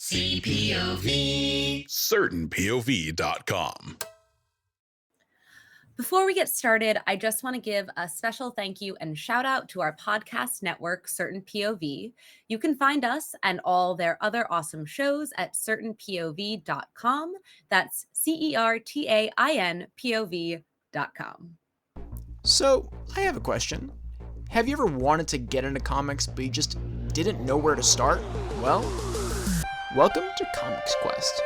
CPOV. CertainPOV.com. Before we get started, I just want to give a special thank you and shout out to our podcast network, Certain POV. You can find us and all their other awesome shows at certainpov.com. That's CERTAINPOV.com. So, I have a question. Have you ever wanted to get into comics, but you just didn't know where to start? Well, welcome to Comics Quest.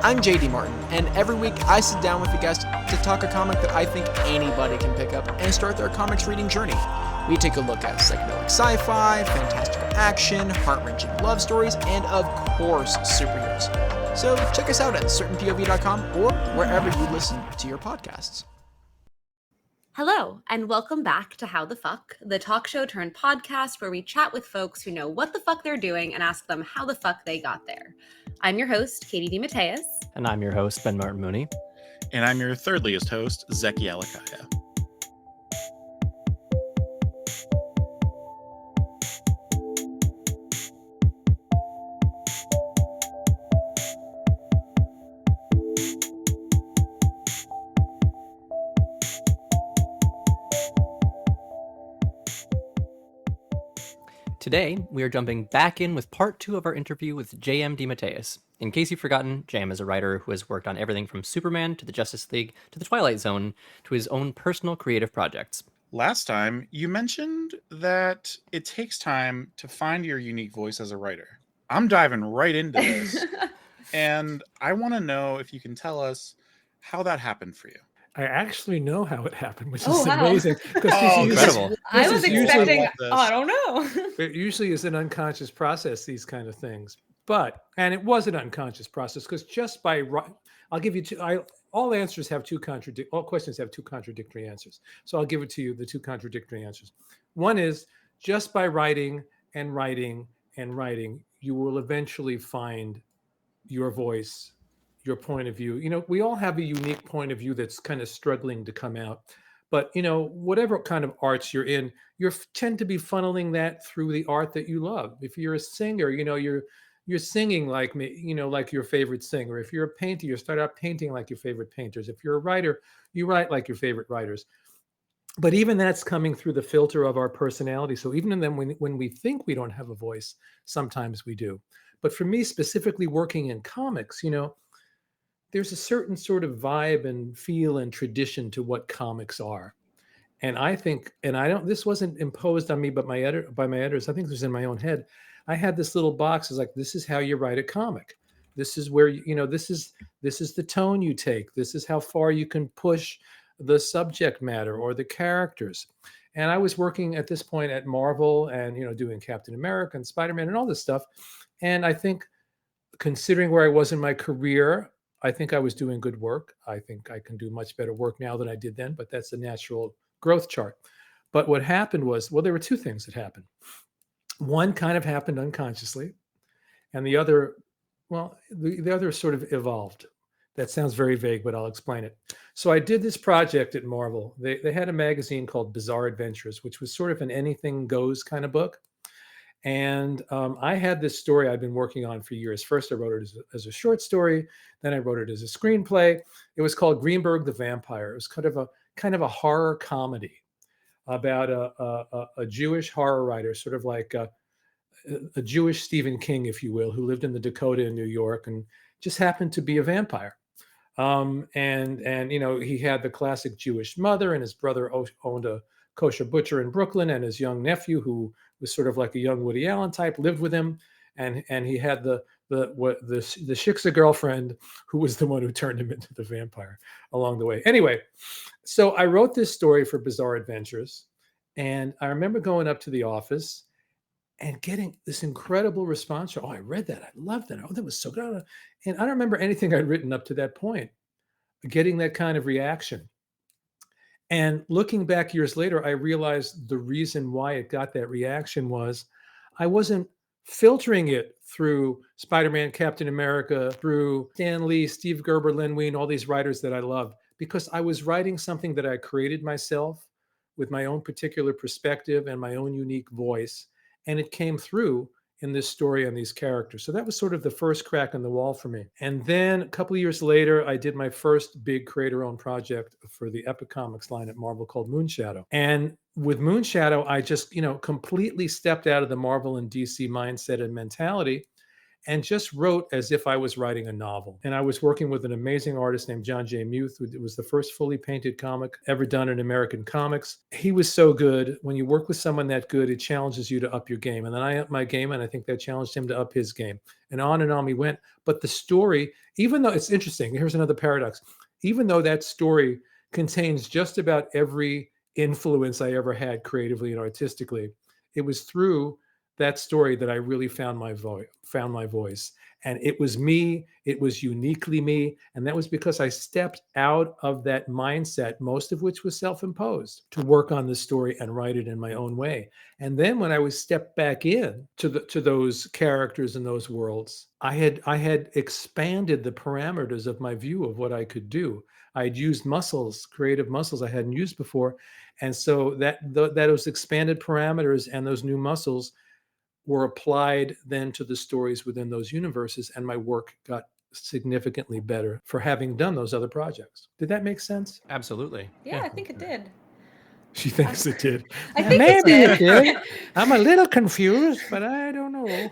I'm JD Martin, and every week I sit down with a guest to talk a comic that I think anybody can pick up and start their comics reading journey. We take a look at psychedelic sci-fi, fantastical action, heart-wrenching love stories, and of course, superheroes. So check us out at certainpov.com or wherever you listen to your podcasts. Hello, and welcome back to How the Fuck, the talk show turned podcast where we chat with folks who know what the fuck they're doing and ask them how the fuck they got there. I'm your host, Katie DeMatteis. And I'm your host, Ben Martin Mooney. And I'm your thirdliest host, Zeki Alakaya. Today, we are jumping back in with part 2 of our interview with J.M. DeMatteis. In case you've forgotten, J.M. is a writer who has worked on everything from Superman to the Justice League to the Twilight Zone to his own personal creative projects. Last time, you mentioned that it takes time to find your unique voice as a writer. I'm diving right into this, and I want to know if you can tell us how that happened for you. I actually know how it happened, which is amazing. Incredible. I was expecting, I don't know. It usually is an unconscious process, these kind of things. And it was an unconscious process because just by, I'll give you all questions have two contradictory answers. So I'll give it to you, the two contradictory answers. One is just by writing and writing and writing, you will eventually find your voice, your point of view. You know, we all have a unique point of view that's kind of struggling to come out. But, you know, whatever kind of arts you're in, you tend to be funneling that through the art that you love. If you're a singer, you know, you're singing like me, you know, like your favorite singer. If you're a painter, you start out painting like your favorite painters. If you're a writer, you write like your favorite writers. But even that's coming through the filter of our personality. So even then, when we think we don't have a voice, sometimes we do. But for me, specifically working in comics, you know, there's a certain sort of vibe and feel and tradition to what comics are. And I think, this wasn't imposed on me, but by my editors, I think it was in my own head. I had this little box. It's like, this is how you write a comic. This is where, you know, this is the tone you take. This is how far you can push the subject matter or the characters. And I was working at this point at Marvel and, you know, doing Captain America and Spider-Man and all this stuff. And I think considering where I was in my career, I think I was doing good work. I think I can do much better work now than I did then, but that's a natural growth chart. But what happened was, well, there were two things that happened. One kind of happened unconsciously, and the other, well, the other sort of evolved. That sounds very vague, but I'll explain it. So I did this project at Marvel. They had a magazine called Bizarre Adventures, which was sort of an anything goes kind of book. And I had this story I've been working on for years. First, I wrote it as a short story. Then I wrote it as a screenplay. It was called Greenberg the Vampire. It was kind of a horror comedy about a Jewish horror writer, sort of like a Jewish Stephen King, if you will, who lived in the Dakota in New York and just happened to be a vampire. And you know, he had the classic Jewish mother, and his brother owned a kosher butcher in Brooklyn, and his young nephew, who was sort of like a young Woody Allen type, lived with him, and he had the shiksa girlfriend who was the one who turned him into the vampire along the way. Anyway, so I wrote this story for Bizarre Adventures, and I remember going up to the office and getting this incredible response. Oh, I read that. I loved it. Oh, that was so good. And I don't remember anything I'd written up to that point, getting that kind of reaction. And looking back years later, I realized the reason why it got that reaction was I wasn't filtering it through Spider-Man, Captain America, through Stan Lee, Steve Gerber, Len Wein, all these writers that I love, because I was writing something that I created myself with my own particular perspective and my own unique voice. And it came through in this story and these characters. So that was sort of the first crack in the wall for me. And then a couple of years later, I did my first big creator-owned project for the Epic Comics line at Marvel called Moonshadow. And with Moonshadow, I just, completely stepped out of the Marvel and DC mindset and mentality and just wrote as if I was writing a novel. And I was working with an amazing artist named John J. Muth, who was the first fully painted comic ever done in American comics. He was so good. When you work with someone that good, it challenges you to up your game. And then I upped my game, and I think that challenged him to up his game. And on we went. But the story, even though it's interesting, here's another paradox. Even though that story contains just about every influence I ever had creatively and artistically, it was through that story that I really found my voice. And it was me, it was uniquely me. And that was because I stepped out of that mindset, most of which was self-imposed, to work on the story and write it in my own way. And then when I was stepped back in to those characters and those worlds, I had expanded the parameters of my view of what I could do. I had used creative muscles I hadn't used before. And so those expanded parameters and those new muscles were applied then to the stories within those universes, and my work got significantly better for having done those other projects. Did that make sense? Absolutely. Yeah, I think it did. She thinks it did. I think Maybe it did. I'm a little confused, but I don't know. It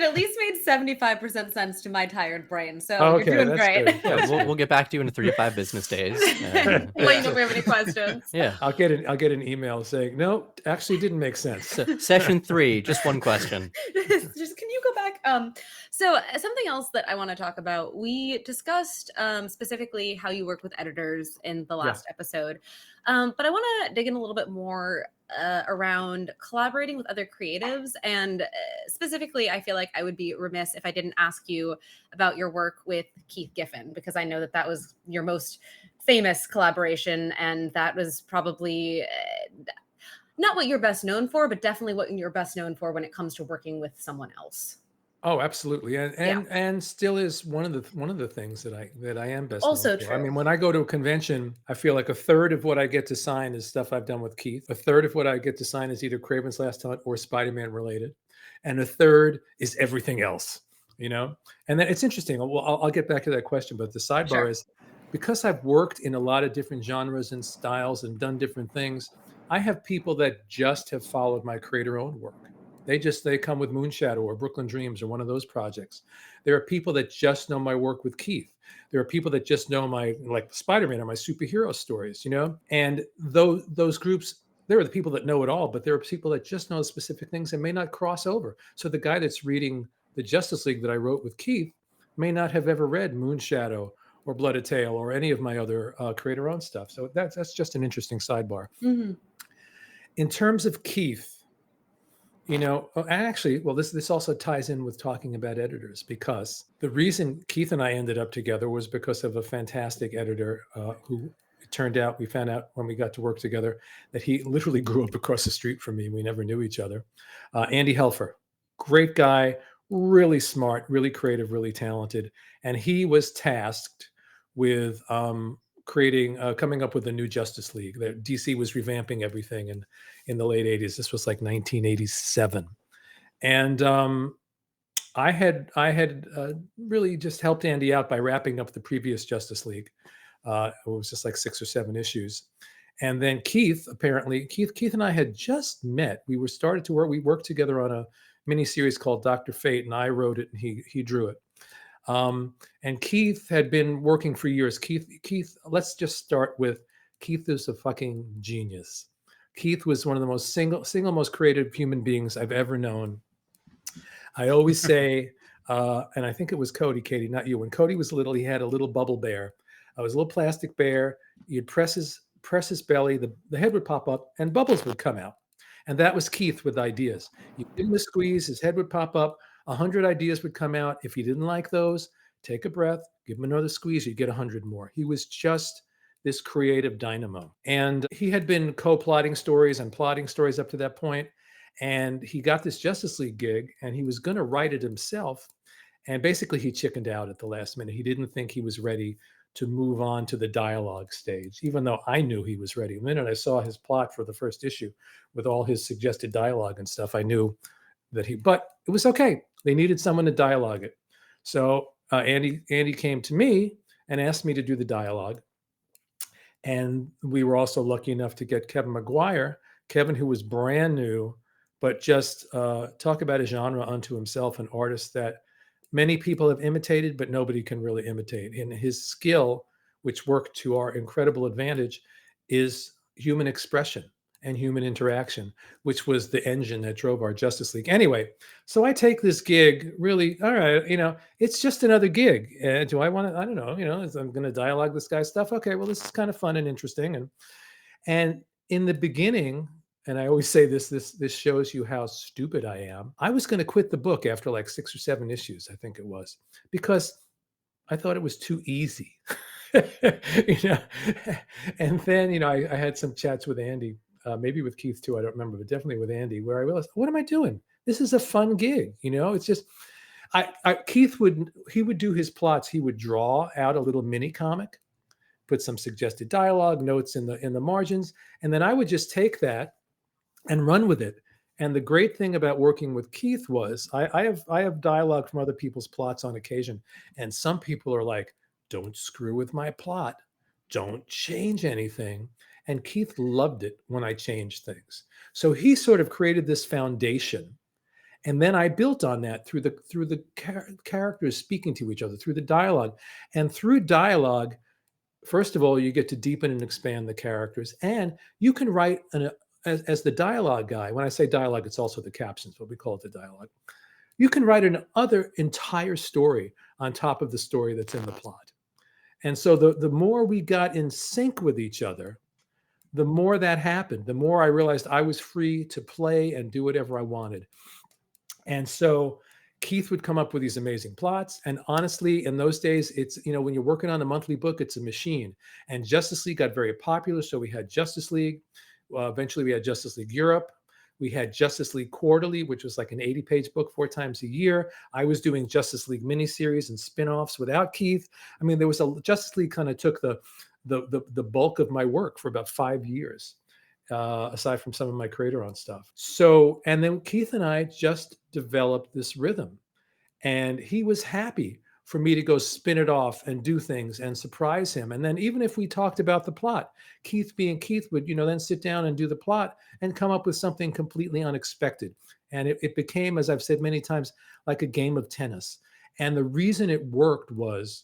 at least made 75% sense to my tired brain. So Okay, you're doing that's great. good. Yeah, we'll get back to you in 3 to 5 business days. Let me know if we have any questions. Yeah. I'll get an email saying, no, actually didn't make sense. Session 3, just one question. Just can you go back? So something else that I want to talk about, we discussed specifically how you work with editors in the last episode. But I want to dig in a little bit more around collaborating with other creatives. And specifically, I feel like I would be remiss if I didn't ask you about your work with Keith Giffen, because I know that was your most famous collaboration. And that was probably not what you're best known for, but definitely what you're best known for when it comes to working with someone else. Oh, absolutely, and still is one of the things that I am best also known for. true. I mean, when I go to a convention, I feel like a third of what I get to sign is stuff I've done with Keith. A third of what I get to sign is either Kraven's Last Hunt or Spider-Man related, and a third is everything else. And then it's interesting. Well, I'll get back to that question, but the sidebar is because I've worked in a lot of different genres and styles and done different things. I have people that just have followed my creator-owned work. They come with Moonshadow or Brooklyn Dreams or one of those projects. There are people that just know my work with Keith. There are people that just know my, like Spider-Man or my superhero stories, and those groups, there are the people that know it all, but there are people that just know specific things and may not cross over. So the guy that's reading the Justice League that I wrote with Keith may not have ever read Moonshadow or Blood a Tale or any of my other creator-owned stuff. So that's just an interesting sidebar. Mm-hmm. In terms of Keith, actually, well, this also ties in with talking about editors, because the reason Keith and I ended up together was because of a fantastic editor who it turned out, we found out when we got to work together that he literally grew up across the street from me. We never knew each other. Andy Helfer, great guy, really smart, really creative, really talented. And he was tasked with coming up with a new Justice League. DC was revamping everything in the late 80s. This was like 1987. And I had really just helped Andy out by wrapping up the previous Justice League. It was just like 6 or 7 issues. And then Keith and I had just met. We worked together on a mini series called Dr. Fate, and I wrote it and he drew it. And Keith had been working for years. Keith, let's just start with Keith is a fucking genius. Keith was one of the most single most creative human beings I've ever known. I always say, and I think it was Cody, Katie, not you. When Cody was little, he had a little bubble bear. It was a little plastic bear. You'd press his belly, the head would pop up, and bubbles would come out. And that was Keith with ideas. You give him a squeeze, his head would pop up. 100 ideas would come out. If you didn't like those, take a breath, give him another squeeze, you'd get 100 more. He was just this creative dynamo. And he had been co-plotting stories and plotting stories up to that point. And he got this Justice League gig and he was going to write it himself. And basically he chickened out at the last minute. He didn't think he was ready to move on to the dialogue stage, even though I knew he was ready. The minute I saw his plot for the first issue with all his suggested dialogue and stuff, I knew but it was okay. They needed someone to dialogue it. So Andy came to me and asked me to do the dialogue. And we were also lucky enough to get Kevin McGuire, Kevin, who was brand new, but just talk about a genre unto himself, an artist that many people have imitated, but nobody can really imitate. And his skill, which worked to our incredible advantage, is human expression and human interaction, which was the engine that drove our Justice League. Anyway, so I take this gig really, all right, it's just another gig. Do I want to, I don't know, I'm going to dialogue this guy's stuff. Okay, well, this is kind of fun and interesting. And in the beginning, and I always say this shows you how stupid I am. I was going to quit the book after like 6 or 7 issues, I think it was, because I thought it was too easy. And then, I had some chats with Andy, maybe with Keith too, I don't remember, but definitely with Andy, where I realized, what am I doing? This is a fun gig. It's just, Keith would do his plots. He would draw out a little mini comic, put some suggested dialogue notes in the margins, and then I would just take that and run with it. And the great thing about working with Keith was I have dialogue from other people's plots on occasion, and some people are like, don't screw with my plot, don't change anything. And Keith loved it when I changed things. So he sort of created this foundation. And then I built on that through the characters speaking to each other, through the dialogue. And through dialogue, first of all, you get to deepen and expand the characters. And you can write as the dialogue guy. When I say dialogue, it's also the captions, but we call it the dialogue. You can write an entire story on top of the story that's in the plot. And so the more we got in sync with each other, the more that happened, the more I realized I was free to play and do whatever I wanted. And so Keith would come up with these amazing plots. And honestly, in those days, it's, when you're working on a monthly book, it's a machine. And Justice League got very popular. So we had Justice League. Eventually, we had Justice League Europe. We had Justice League Quarterly, which was like an 80-page book 4 times a year. I was doing Justice League miniseries and spinoffs without Keith. I mean, Justice League kind of took the bulk of my work for about 5 years, aside from some of my creator-owned stuff. So, and then Keith and I just developed this rhythm, and he was happy for me to go spin it off and do things and surprise him. And then even if we talked about the plot, Keith being Keith would, then sit down and do the plot and come up with something completely unexpected. And it became, as I've said many times, like a game of tennis. And the reason it worked was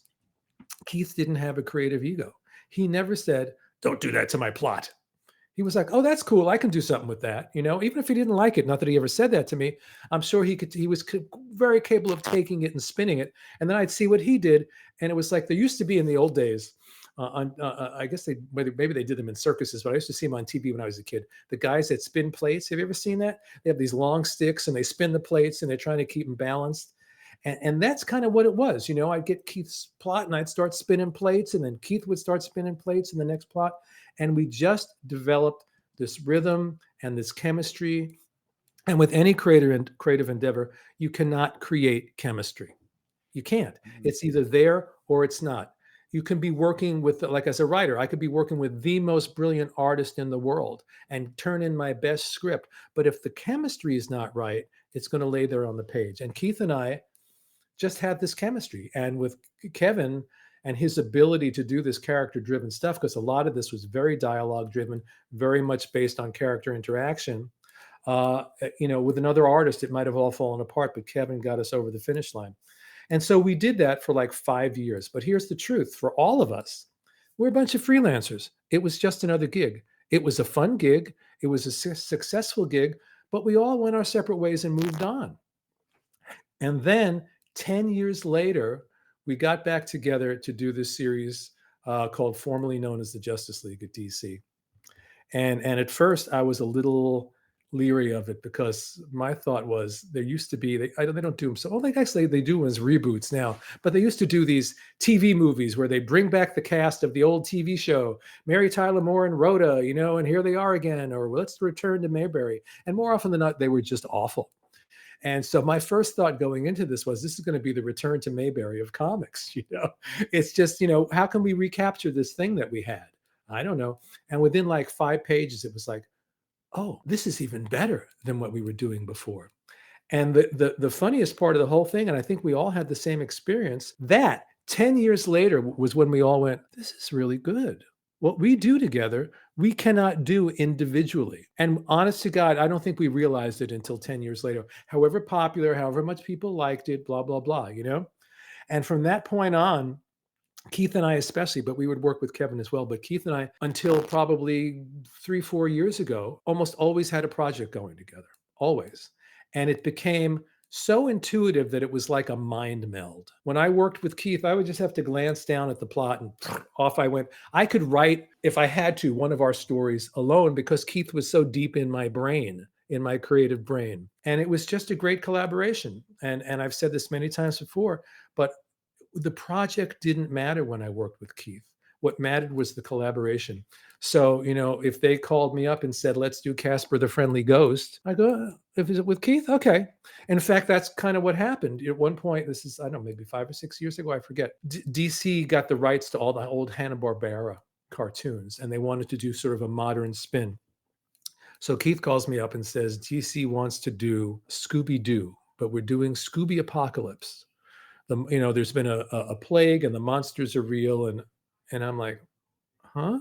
Keith didn't have a creative ego. He never said, don't do that to my plot. He was like, oh, that's cool. I can do something with that. Even if he didn't like it, not that he ever said that to me, I'm sure he was very capable of taking it and spinning it. And then I'd see what he did. And it was like, there used to be in the old days, I guess maybe they did them in circuses, but I used to see them on TV when I was a kid. The guys that spin plates. Have you ever seen that? They have these long sticks and they spin the plates and they're trying to keep them balanced. And that's kind of what it was. I'd get Keith's plot and I'd start spinning plates, and then Keith would start spinning plates in the next plot. And we just developed this rhythm and this chemistry. And with any creative endeavor, you cannot create chemistry. You can't. It's either there or it's not. You can be working with, like as a writer, I could be working with the most brilliant artist in the world and turn in my best script. But if the chemistry is not right, it's going to lay there on the page. And Keith and I just had this chemistry. And with Kevin and his ability to do this character-driven stuff, because a lot of this was very dialogue-driven, very much based on character interaction. With another artist, it might have all fallen apart, but Kevin got us over the finish line. And so we did that for like 5 years. But here's the truth. For all of us, we're a bunch of freelancers. It was just another gig. It was a fun gig. It was a successful gig, but we all went our separate ways and moved on. And then 10 years later, we got back together to do this series called formerly known as the Justice League at DC. And at first, I was a little leery of it because my thought was there used to be, they don't do them. So, well, they do as reboots now, but they used to do these TV movies where they bring back the cast of the old TV show, Mary Tyler Moore and Rhoda, and here they are again, or let's return to Mayberry. And more often than not, they were just awful. And so my first thought going into this was, this is going to be the return to Mayberry of comics. It's just, how can we recapture this thing that we had? I don't know. And within like 5 pages, it was like, oh, this is even better than what we were doing before. And the funniest part of the whole thing, and I think we all had the same experience, that 10 years later was when we all went, this is really good. What we do together, we cannot do individually. And honest to God, I don't think we realized it until 10 years later. However popular, however much people liked it, blah, blah, blah, you know? And from that point on, Keith and I especially, but we would work with Kevin as well. But Keith and I, until probably 3-4 years ago, almost always had a project going together, always. And it became so intuitive that it was like a mind meld. When I worked with Keith, I would just have to glance down at the plot and off I went. I could write, if I had to, one of our stories alone because Keith was so deep in my brain, in my creative brain. And it was just a great collaboration. And I've said this many times before, but the project didn't matter when I worked with Keith. What mattered was the collaboration. So, you know, if they called me up and said, let's do Casper the Friendly Ghost, I go, if it's with Keith, okay. In fact, that's kind of what happened. At one point, this is, I don't know, maybe 5 or 6 years ago, I forget. DC got the rights to all the old Hanna-Barbera cartoons, and they wanted to do sort of a modern spin. So Keith calls me up and says, DC wants to do Scooby-Doo, but we're doing Scooby Apocalypse. There's been a plague and the monsters are real. And I'm like, huh?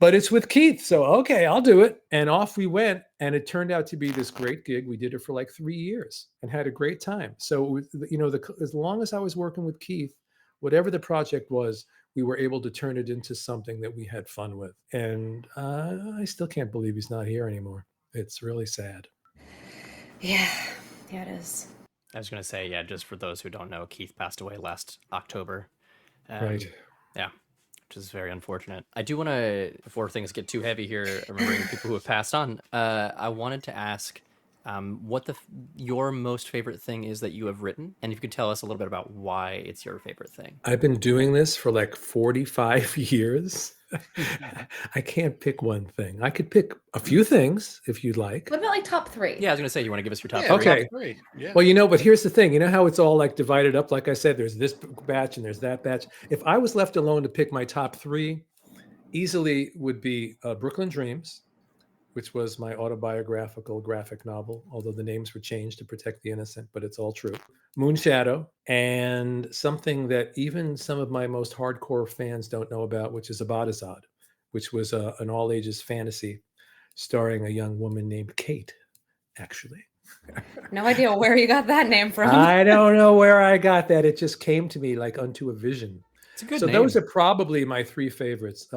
But it's with Keith. So, okay, I'll do it. And off we went. And it turned out to be this great gig. We did it for like 3 years and had a great time. So, as long as I was working with Keith, whatever the project was, we were able to turn it into something that we had fun with. And I still can't believe he's not here anymore. It's really sad. Yeah, it is. I was going to say, yeah, just for those who don't know, Keith passed away last October. Right. Yeah, which is very unfortunate. I do want to, before things get too heavy here, remembering people who have passed on, I wanted to ask what your most favorite thing is that you have written, and if you could tell us a little bit about why it's your favorite thing. I've been doing this for like 45 years. I can't pick one thing. I could pick a few things if you'd like. What about like top 3? Yeah, I was going to say, you want to give us your top 3? Okay. Great. Yeah. Well, but here's the thing. You know how it's all like divided up? Like I said, there's this batch and there's that batch. If I was left alone to pick my top 3, easily would be Brooklyn Dreams, which was my autobiographical graphic novel, although the names were changed to protect the innocent, but it's all true. Moonshadow, and something that even some of my most hardcore fans don't know about, which is Abadazad, which was an all-ages fantasy starring a young woman named Kate, actually. No idea where you got that name from. I don't know where I got that. It just came to me like unto a vision. It's a good name. So those are probably my 3 favorites.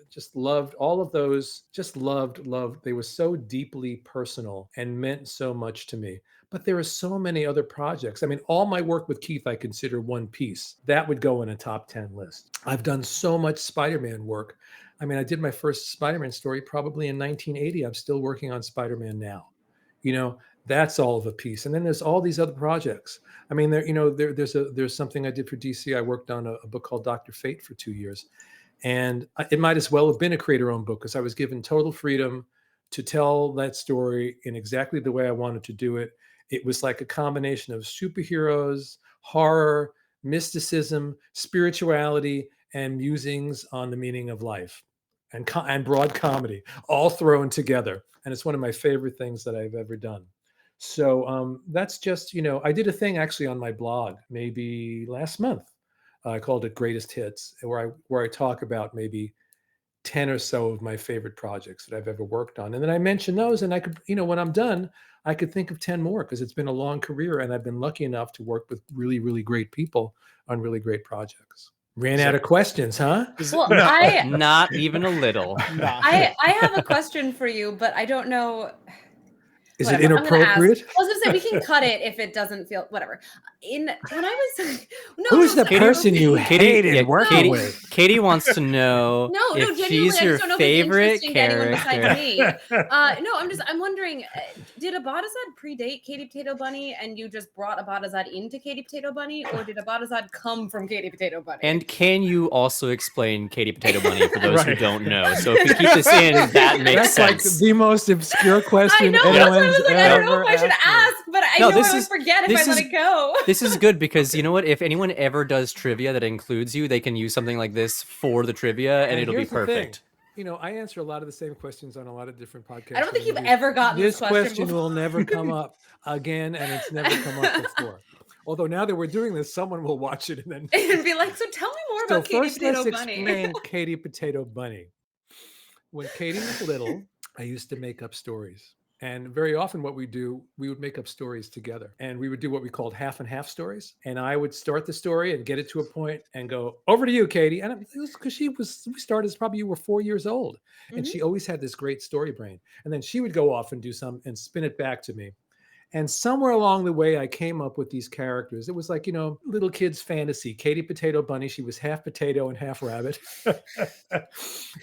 Just loved all of those. Just loved. They were so deeply personal and meant so much to me. But there are so many other projects. I mean, all my work with Keith, I consider one piece. That would go in a top 10 list. I've done so much Spider-Man work. I mean, I did my first Spider-Man story probably in 1980. I'm still working on Spider-Man now. That's all of a piece. And then there's all these other projects. I mean, there's something I did for DC. I worked on a book called Dr. Fate for 2 years. And it might as well have been a creator-owned book because I was given total freedom to tell that story in exactly the way I wanted to do it. It was like a combination of superheroes, horror, mysticism, spirituality, and musings on the meaning of life and broad comedy all thrown together. And it's one of my favorite things that I've ever done. So that's just, I did a thing actually on my blog maybe last month. I called it Greatest Hits, where I talk about maybe 10 or so of my favorite projects that I've ever worked on. And then I mention those, and I could, when I'm done, I could think of 10 more because it's been a long career and I've been lucky enough to work with really, really great people on really great projects. Ran out of questions, huh? Well, not even a little. I have a question for you, but I don't know. Is it inappropriate? I was going to say we can cut it if it doesn't feel whatever. Who's the person you hated working with? Katie wants to know if she's your favorite character. I'm wondering, did Abadazad predate Katie Potato Bunny and you just brought Abadazad into Katie Potato Bunny, or did Abadazad come from Katie Potato Bunny? And can you also explain Katie Potato Bunny for those who don't know? So if we keep this in, that makes sense. Like the most obscure question. I know. I don't know if I should ask, but I would forget if I let it go. This is good because you know what? If anyone ever does trivia that includes you, they can use something like this for the trivia, and it'll be perfect. I answer a lot of the same questions on a lot of different podcasts. I don't think and you've interviews. ever gotten this question will before. never come up again, and it's never come up before. Although now that we're doing this, someone will watch it and then And be like, so tell me more So about Katie first, let's Potato Bunny. explain Katie Potato Bunny. When Katie was little, I used to make up stories. And very often what we would make up stories together. And we would do what we called half and half stories. And I would start the story and get it to a point and go, over to you, Katie. And it was because we started as probably you were 4 years old. And she always had this great story brain. And then she would go off and do some and spin it back to me. And somewhere along the way, I came up with these characters. It was like, little kid's fantasy. Katie Potato Bunny. She was half potato and half rabbit.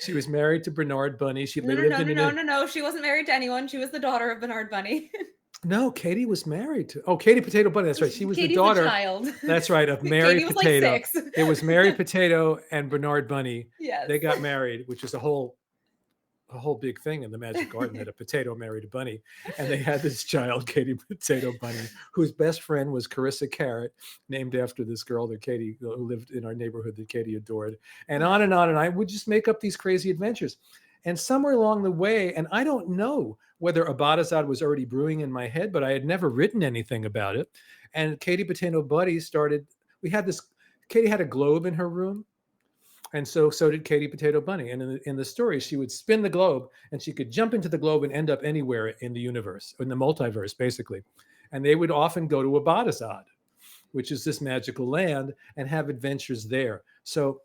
She was married to Bernard Bunny. No. She wasn't married to anyone. She was the daughter of Bernard Bunny. No, Katie was married to. Oh, Katie Potato Bunny. That's right. She was Katie's the daughter. child. That's right. Of Mary Katie was Potato. like 6. It was Mary Potato and Bernard Bunny. Yes. They got married, which is a whole big thing in the Magic Garden that a potato married a bunny. And they had this child, Katie Potato Bunny, whose best friend was Carissa Carrot, named after this girl who lived in our neighborhood that Katie adored. And on and on. And I would just make up these crazy adventures. And somewhere along the way, and I don't know whether Abadazad was already brewing in my head, but I had never written anything about it. And Katie Potato Bunny Katie had a globe in her room. And so did Katie Potato Bunny. And in the story, she would spin the globe and she could jump into the globe and end up anywhere in the universe, in the multiverse, basically. And they would often go to Abadazad, which is this magical land, and have adventures there. So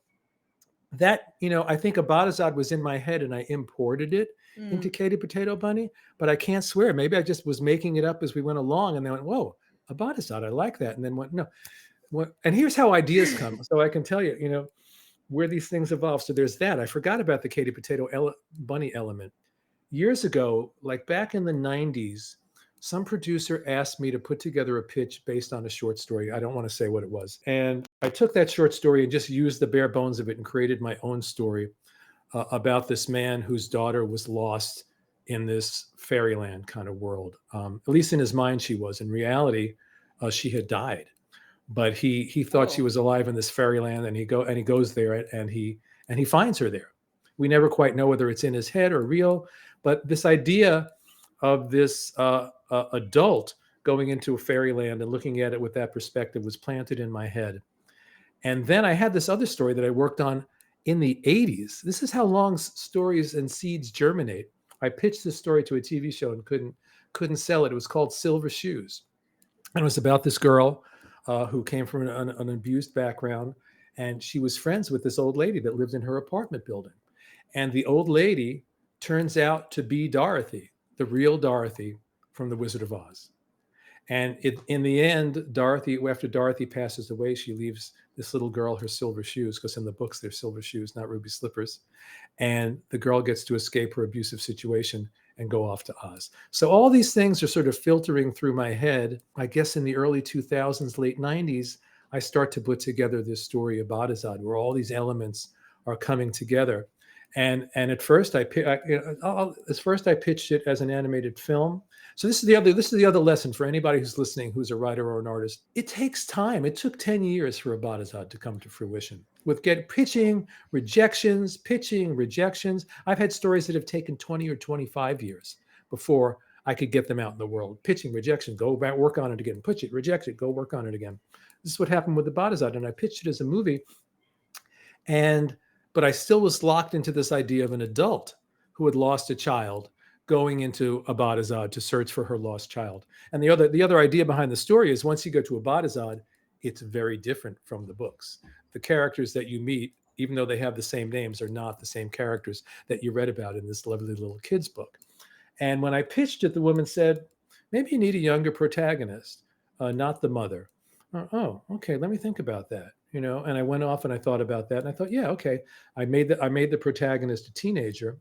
that, I think Abadazad was in my head and I imported it into Katie Potato Bunny, but I can't swear. Maybe I just was making it up as we went along and then went, whoa, Abadazad, I like that. And then went, no. And here's how ideas come. So I can tell you, where these things evolve. So there's that. I forgot about the Katie Potato Bunny element. Years ago, like back in the 90s, some producer asked me to put together a pitch based on a short story. I don't want to say what it was. And I took that short story and just used the bare bones of it and created my own story about this man whose daughter was lost in this fairyland kind of world. At least in his mind, she was. In reality, she had died. But he thought she was alive in this fairyland, and he goes there and he finds her there. We never quite know whether it's in his head or real, but this idea of this adult going into a fairyland and looking at it with that perspective was planted in my head. And then I had this other story that I worked on in the 80s. This is how long stories and seeds germinate. I pitched this story to a TV show and couldn't sell it. It was called Silver Shoes, and it was about this girl who came from an abused background, and she was friends with this old lady that lived in her apartment building. And the old lady turns out to be Dorothy, the real Dorothy from The Wizard of Oz. And in the end, after Dorothy passes away, she leaves this little girl her silver shoes, because in the books they're silver shoes, not ruby slippers. And the girl gets to escape her abusive situation and go off to Oz. So all these things are sort of filtering through my head. I guess in the early 2000s, late 90s, I start to put together this story of Abadazad, where all these elements are coming together. And at first I pitched it as an animated film. So this is the other lesson for anybody who's listening, who's a writer or an artist. It takes time. It took 10 years for Abadazad to come to fruition. With pitching, rejections. I've had stories that have taken 20 or 25 years before I could get them out in the world. Pitching, rejection, go back, work on it again. Pitch it, reject it, go work on it again. This is what happened with Abadazad. And I pitched it as a movie. But I still was locked into this idea of an adult who had lost a child going into Abadazad to search for her lost child. And the other idea behind the story is once you go to Abadazad, it's very different from the books. The characters that you meet, even though they have the same names, are not the same characters that you read about in this lovely little kid's book. And when I pitched it, the woman said, maybe you need a younger protagonist, not the mother. Oh, okay, let me think about that. And I went off and I thought about that. And I thought, yeah, okay. I made the protagonist a teenager.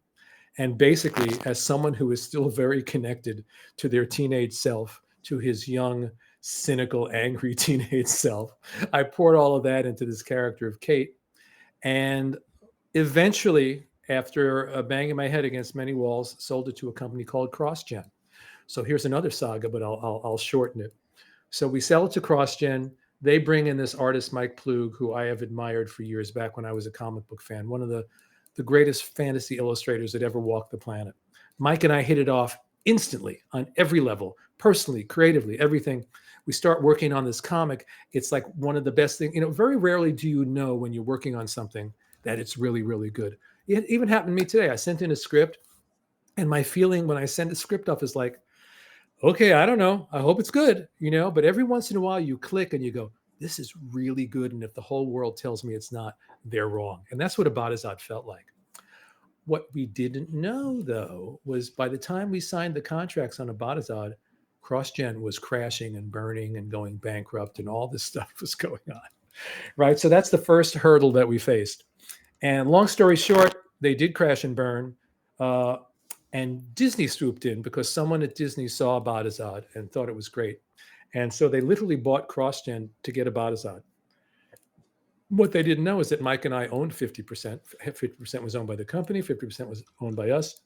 And basically, as someone who is still very connected to their teenage self, to his young, cynical, angry teenage self, I poured all of that into this character of Kate. And eventually, after banging my head against many walls, sold it to a company called CrossGen. So here's another saga, but I'll shorten it. So we sell it to CrossGen. They bring in this artist, Mike Plug, who I have admired for years back when I was a comic book fan, one of the the greatest fantasy illustrators that ever walked the planet. Mike and I hit it off instantly on every level, personally, creatively, everything. We start working on this comic. It's like one of the best things. Very rarely do you know when you're working on something that it's really, really good. It even happened to me today. I sent in a script, and my feeling when I send a script off is like, okay, I don't know. I hope it's good, but every once in a while you click and you go, this is really good. And if the whole world tells me it's not, they're wrong. And that's what Abadazad felt like. What we didn't know, though, was by the time we signed the contracts on Abadazad, CrossGen was crashing and burning and going bankrupt, and all this stuff was going on, right? So that's the first hurdle that we faced. And long story short, they did crash and burn. And Disney swooped in because someone at Disney saw Abadazad and thought it was great. And so they literally bought CrossGen to get Abadazad. What they didn't know is that Mike and I owned 50%. 50% was owned by the company, 50% was owned by us.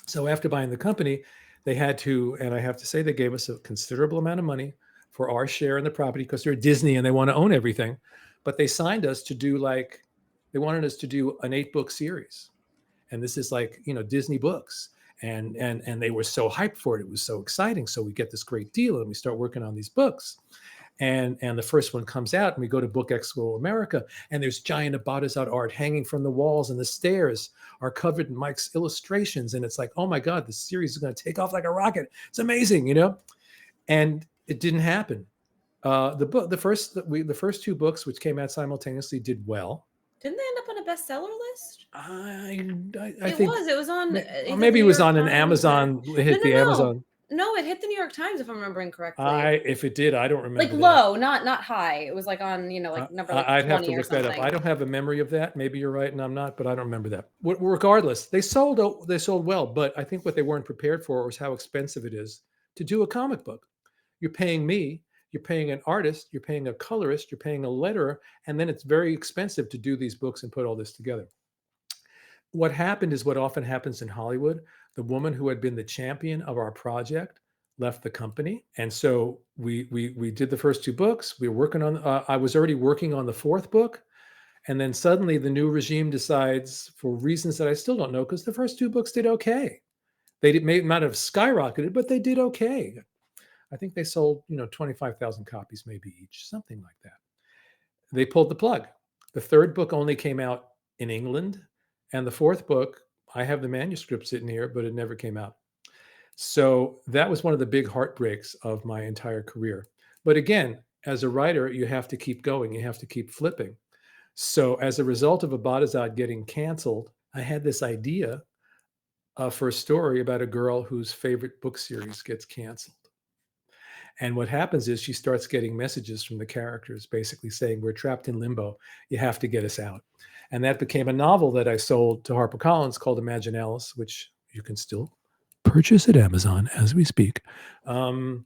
So after buying the company, they had to, and I have to say, they gave us a considerable amount of money for our share in the property because they're Disney and they want to own everything. But they signed us to do they wanted us to do an 8-book series. And this is Disney books. And they were so hyped for it. It was so exciting. So we get this great deal and we start working on these books. And the first one comes out and we go to Book Expo America, and there's giant Abadazad art hanging from the walls, and the stairs are covered in Mike's illustrations. And it's like, oh my God, the series is going to take off like a rocket. It's amazing, And it didn't happen. The first 2 books, which came out simultaneously, did well. Didn't they end up on a bestseller list? I It think was. It was on. Maybe it was on an Amazon. It hit Amazon. No, it hit the New York Times, if I'm remembering correctly. If it did, I don't remember. Like low, not high. It was like on, number like I'd have to 20 or look that something. up. I don't have a memory of that. Maybe you're right and I'm not, but I don't remember that. Regardless, they sold well, but I think what they weren't prepared for was how expensive it is to do a comic book. You're paying me, you're paying an artist, you're paying a colorist, you're paying a letterer, and then it's very expensive to do these books and put all this together. What happened is what often happens in Hollywood. The woman who had been the champion of our project left the company. And so we did the first 2 books. We were working on, I was already working on the 4th book. And then suddenly the new regime decides, for reasons that I still don't know, because the first 2 books did okay. They may not have skyrocketed, but they did okay. I think they sold, 25,000 copies maybe each, something like that. They pulled the plug. The 3rd book only came out in England. And the 4th book, I have the manuscript sitting here, but it never came out. So that was one of the big heartbreaks of my entire career. But again, as a writer, you have to keep going. You have to keep flipping. So as a result of Abadazad getting canceled, I had this idea for a story about a girl whose favorite book series gets canceled. And what happens is she starts getting messages from the characters basically saying, we're trapped in limbo. You have to get us out. And that became a novel that I sold to HarperCollins called Imaginalis, which you can still purchase at Amazon as we speak. And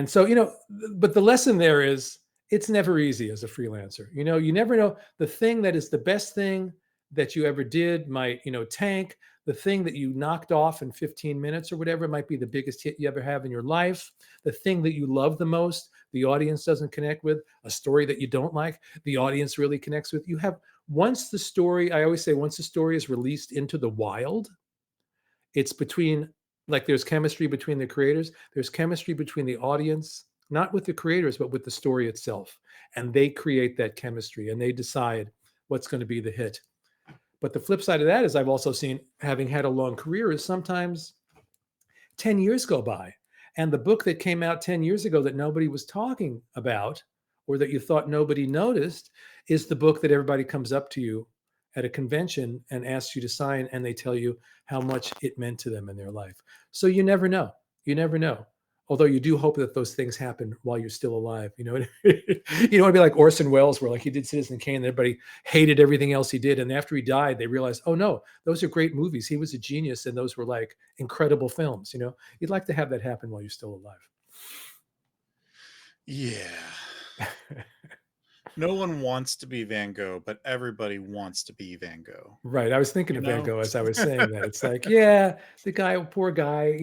so, but the lesson there is it's never easy as a freelancer. You never know. The thing that is the best thing that you ever did might, tank. The thing that you knocked off in 15 minutes or whatever might be the biggest hit you ever have in your life. The thing that you love the most, the audience doesn't connect with. A story that you don't like, the audience really connects with. I always say, once the story is released into the wild, it's between, there's chemistry between the creators. There's chemistry between the audience, not with the creators, but with the story itself. And they create that chemistry and they decide what's going to be the hit. But the flip side of that is I've also seen, having had a long career, is sometimes 10 years go by. And the book that came out 10 years ago that nobody was talking about, or that you thought nobody noticed, is the book that everybody comes up to you at a convention and asks you to sign, and they tell you how much it meant to them in their life. So you never know. You never know. Although you do hope that those things happen while you're still alive. You don't want to be like Orson Welles, where he did Citizen Kane, and everybody hated everything else he did. And after he died, they realized, oh no, those are great movies. He was a genius, and those were incredible films. You'd like to have that happen while you're still alive. Yeah. No one wants to be Van Gogh, but everybody wants to be Van Gogh. Right. I was thinking of Van Gogh as I was saying that. It's like, yeah, the guy, poor guy,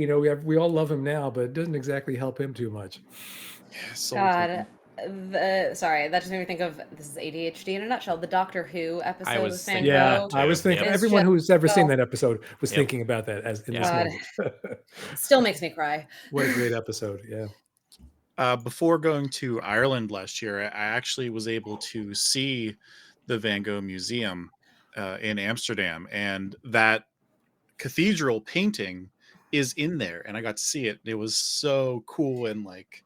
we all love him now, but it doesn't exactly help him too much. Yeah, so God, Sorry, that just made me think of, this is ADHD in a nutshell, the Doctor Who episode was with Van thinking Yeah, Gogh. I was thinking It's everyone just who's ever seen so- that episode was Yep. thinking about that as in this God. moment. Still makes me cry. What a great episode. Yeah. Before going to Ireland last year, I actually was able to see the Van Gogh Museum in Amsterdam, and that cathedral painting is in there, and I got to see it. It was so cool and like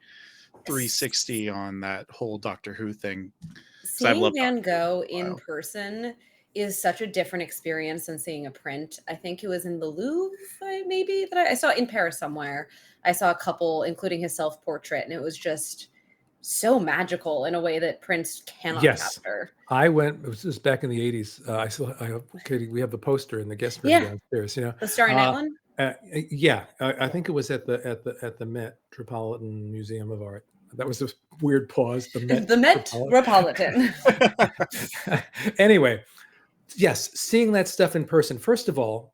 360 on that whole Doctor Who thing. I've Seeing loved Van Doctor Who Gogh for a in while. person is such a different experience than seeing a print. I think it was in the Louvre, maybe, that I saw it in Paris somewhere. I saw a couple, including his self-portrait, and it was just so magical in a way that prints cannot Yes. capture. I went, it was back in the 80s. Katie, we have the poster in the guest room Yeah. downstairs, you know. The Starry Night one? Yeah, I think it was at the Metropolitan Museum of Art. That was a weird pause. The Metropolitan. Anyway, yes, seeing that stuff in person. First of all,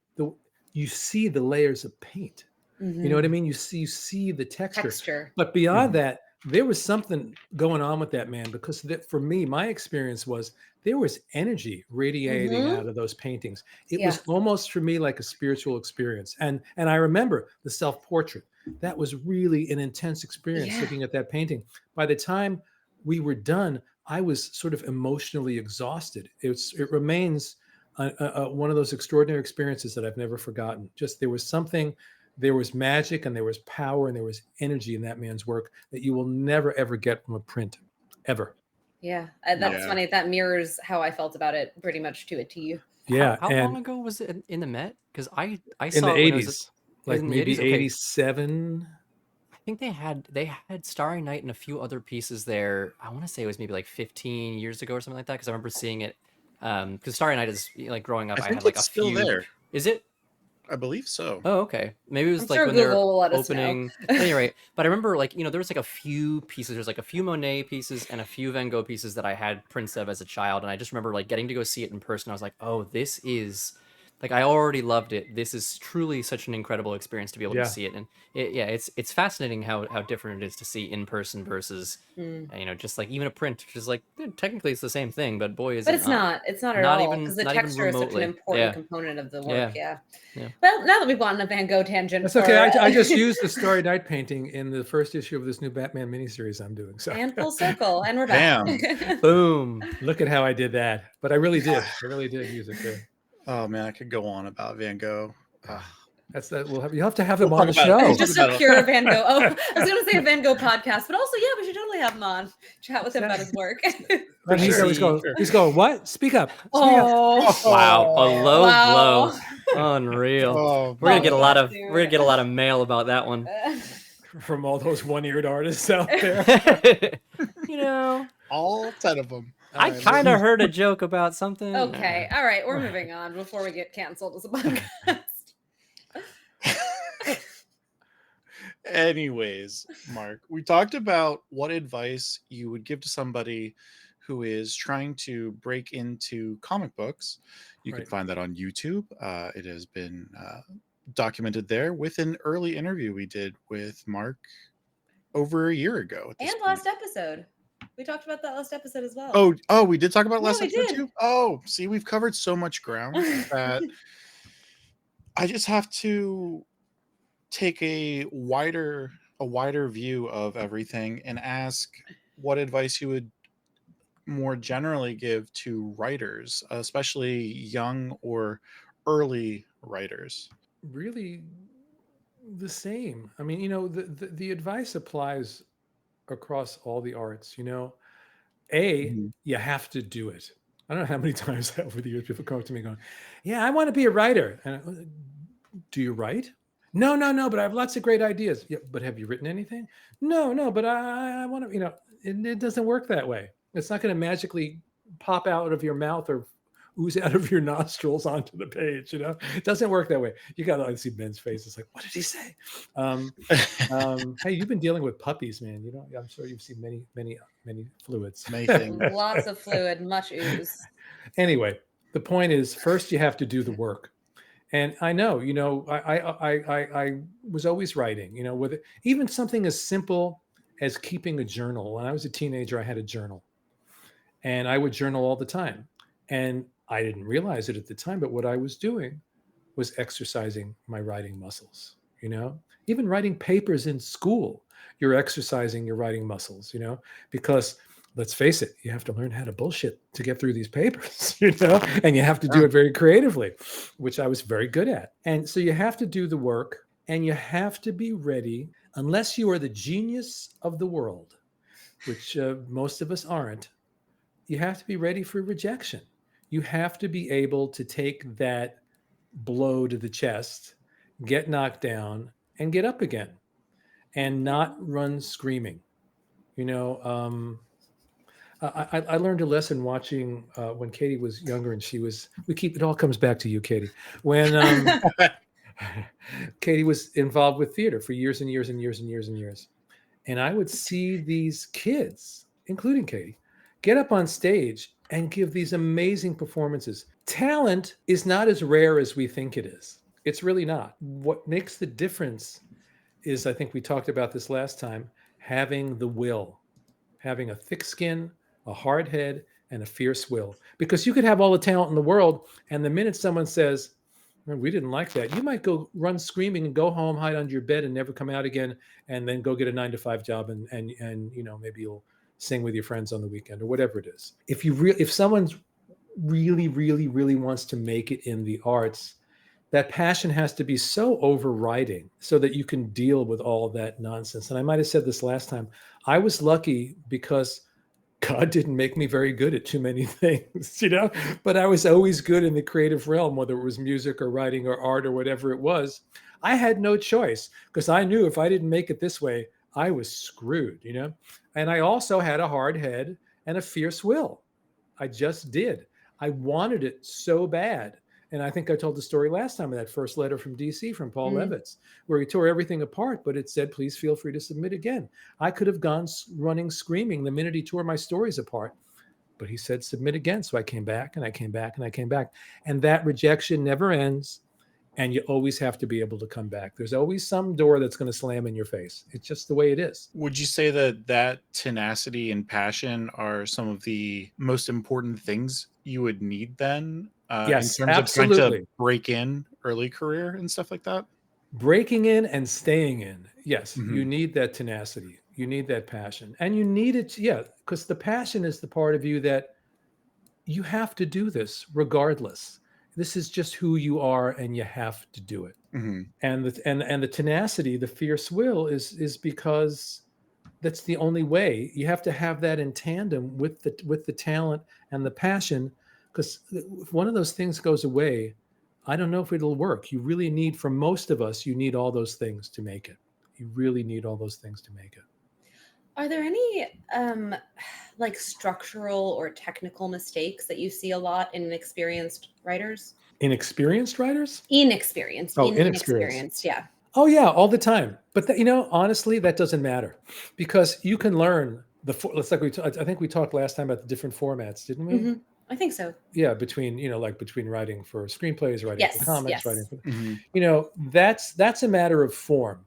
you see the layers of paint. You know what I mean? You see the texture. But beyond that, there was something going on with that man, because for me, my experience was there was energy radiating out of those paintings. It was almost for me like a spiritual experience. And I remember the self-portrait. That was really an intense experience looking at that painting. By the time we were done, I was sort of emotionally exhausted. It remains one of those extraordinary experiences that I've never forgotten. Just there was magic and there was power and there was energy in that man's work that you will never, ever get from a print, ever. Yeah, that's funny. That mirrors how I felt about it pretty much to a T. Yeah. How long ago was it in the Met? Because I in saw the it 80s, like maybe 87. I think they had Starry Night and a few other pieces there. I want to say it was maybe like 15 years ago or something like that, because I remember seeing it. Because Starry Night is like growing up. I I think had like it's a still few. there. Is it? I believe so. Oh, okay. Maybe it was I'm like sure when they were Google will let us know. opening. At any rate, but I remember like there was like a few pieces. There's like a few Monet pieces and a few Van Gogh pieces that I had prints of as a child, and I just remember like getting to go see it in person. I was like, oh, this is like I already loved it. This is truly such an incredible experience to be able to see it, and it's fascinating how different it is to see in person versus just like even a print, which is like technically it's the same thing, but boy is But it it's not at all, because the texture is such an important component of the work. Yeah. Well, now that we've gone on a Van Gogh tangent, that's okay. I just used the Starry Night painting in the first issue of this new Batman miniseries I'm doing. So and full circle, and we're back. Boom! Look at how I did that. But I really did. I really did use it there. Oh man, I could go on about Van Gogh. That's that. You have to have him on the show. Just a pure Van Gogh. Oh, I was going to say a Van Gogh podcast, but also we should totally have him on. Chat with him about his work. And he's going, what? Speak up. Wow, a low blow. Unreal. Oh, we're gonna get a lot of mail about that one from all those one-eared artists out there. all 10 of them. I kind of heard a joke about something. Okay, all right, we're moving on before we get canceled as a podcast. Anyways, Mark, we talked about what advice you would give to somebody who is trying to break into comic books. You can find that on YouTube. It has been documented there with an early interview we did with Marc over a year ago. And last episode. We talked about that last episode as well. Oh, we did talk about it last episode did. too? Oh, see, we've covered so much ground that I just have to take a wider view of everything and ask what advice you would more generally give to writers, especially young or early writers. Really the same. I mean, the advice applies across all the arts. You have to do it. I don't know how many times over the years people come up to me going, yeah, I want to be a writer. And do you write? No, but I have lots of great ideas. Yeah, but have you written anything? No, but I want to, it doesn't work that way. It's not going to magically pop out of your mouth or ooze out of your nostrils onto the page. It doesn't work that way. You got to see Ben's face. It's like, what did he say? Hey, you've been dealing with puppies, man. I'm sure you've seen many fluids. Many things. Lots of fluid, much ooze. Anyway, the point is, first you have to do the work. And I know, I was always writing, with even something as simple as keeping a journal. When I was a teenager, I had a journal, and I would journal all the time. And I didn't realize it at the time, but what I was doing was exercising my writing muscles, even writing papers in school, you're exercising your writing muscles, because let's face it, you have to learn how to bullshit to get through these papers, and you have to do it very creatively, which I was very good at. And so you have to do the work, and you have to be ready, unless you are the genius of the world, which most of us aren't. You have to be ready for rejection. You have to be able to take that blow to the chest, get knocked down, and get up again, and not run screaming. I learned a lesson watching when Katie was younger, and it all comes back to you, Katie. When Katie was involved with theater for years and years and years and years and years. And I would see these kids, including Katie, get up on stage and give these amazing performances. Talent is not as rare as we think it is. It's really not. What makes the difference is, I think we talked about this last time, having the will, having a thick skin, a hard head, and a fierce will. Because you could have all the talent in the world, and the minute someone says, we didn't like that, you might go run screaming and go home, hide under your bed, and never come out again, and then go get a 9-to-5 job, and maybe you'll sing with your friends on the weekend or whatever it is. If someone's really, really, really wants to make it in the arts, that passion has to be so overriding so that you can deal with all that nonsense. And I might have said this last time, I was lucky because God didn't make me very good at too many things, but I was always good in the creative realm, whether it was music or writing or art or whatever it was. I had no choice, because I knew if I didn't make it this way, I was screwed, And I also had a hard head and a fierce will. I just did. I wanted it so bad. And I think I told the story last time of that first letter from DC from Paul Levitz, where he tore everything apart, but it said, please feel free to submit again. I could have gone running, screaming the minute he tore my stories apart, but he said, submit again. So I came back and I came back and I came back. And that rejection never ends. And you always have to be able to come back. There's always some door that's going to slam in your face. It's just the way it is. Would you say that tenacity and passion are some of the most important things you would need then? Yes, in terms absolutely. of trying to break in early career and stuff like that? Breaking in and staying in. Yes, you need that tenacity. You need that passion. And you need it, because the passion is the part of you that you have to do this regardless. This is just who you are, and you have to do it. And the tenacity, the fierce will, is because that's the only way. You have to have that in tandem with the talent and the passion, because if one of those things goes away, I don't know if it'll work. You really need, for most of us, you need all those things to make it. You really need all those things to make it. Are there any structural or technical mistakes that you see a lot in inexperienced writers? Inexperienced writers? Inexperienced. Inexperienced, yeah. Oh, yeah, all the time. But, honestly, that doesn't matter, because you can learn I think we talked last time about the different formats, didn't we? I think so. Yeah, between writing for screenplays, writing for comics, writing for, that's a matter of form.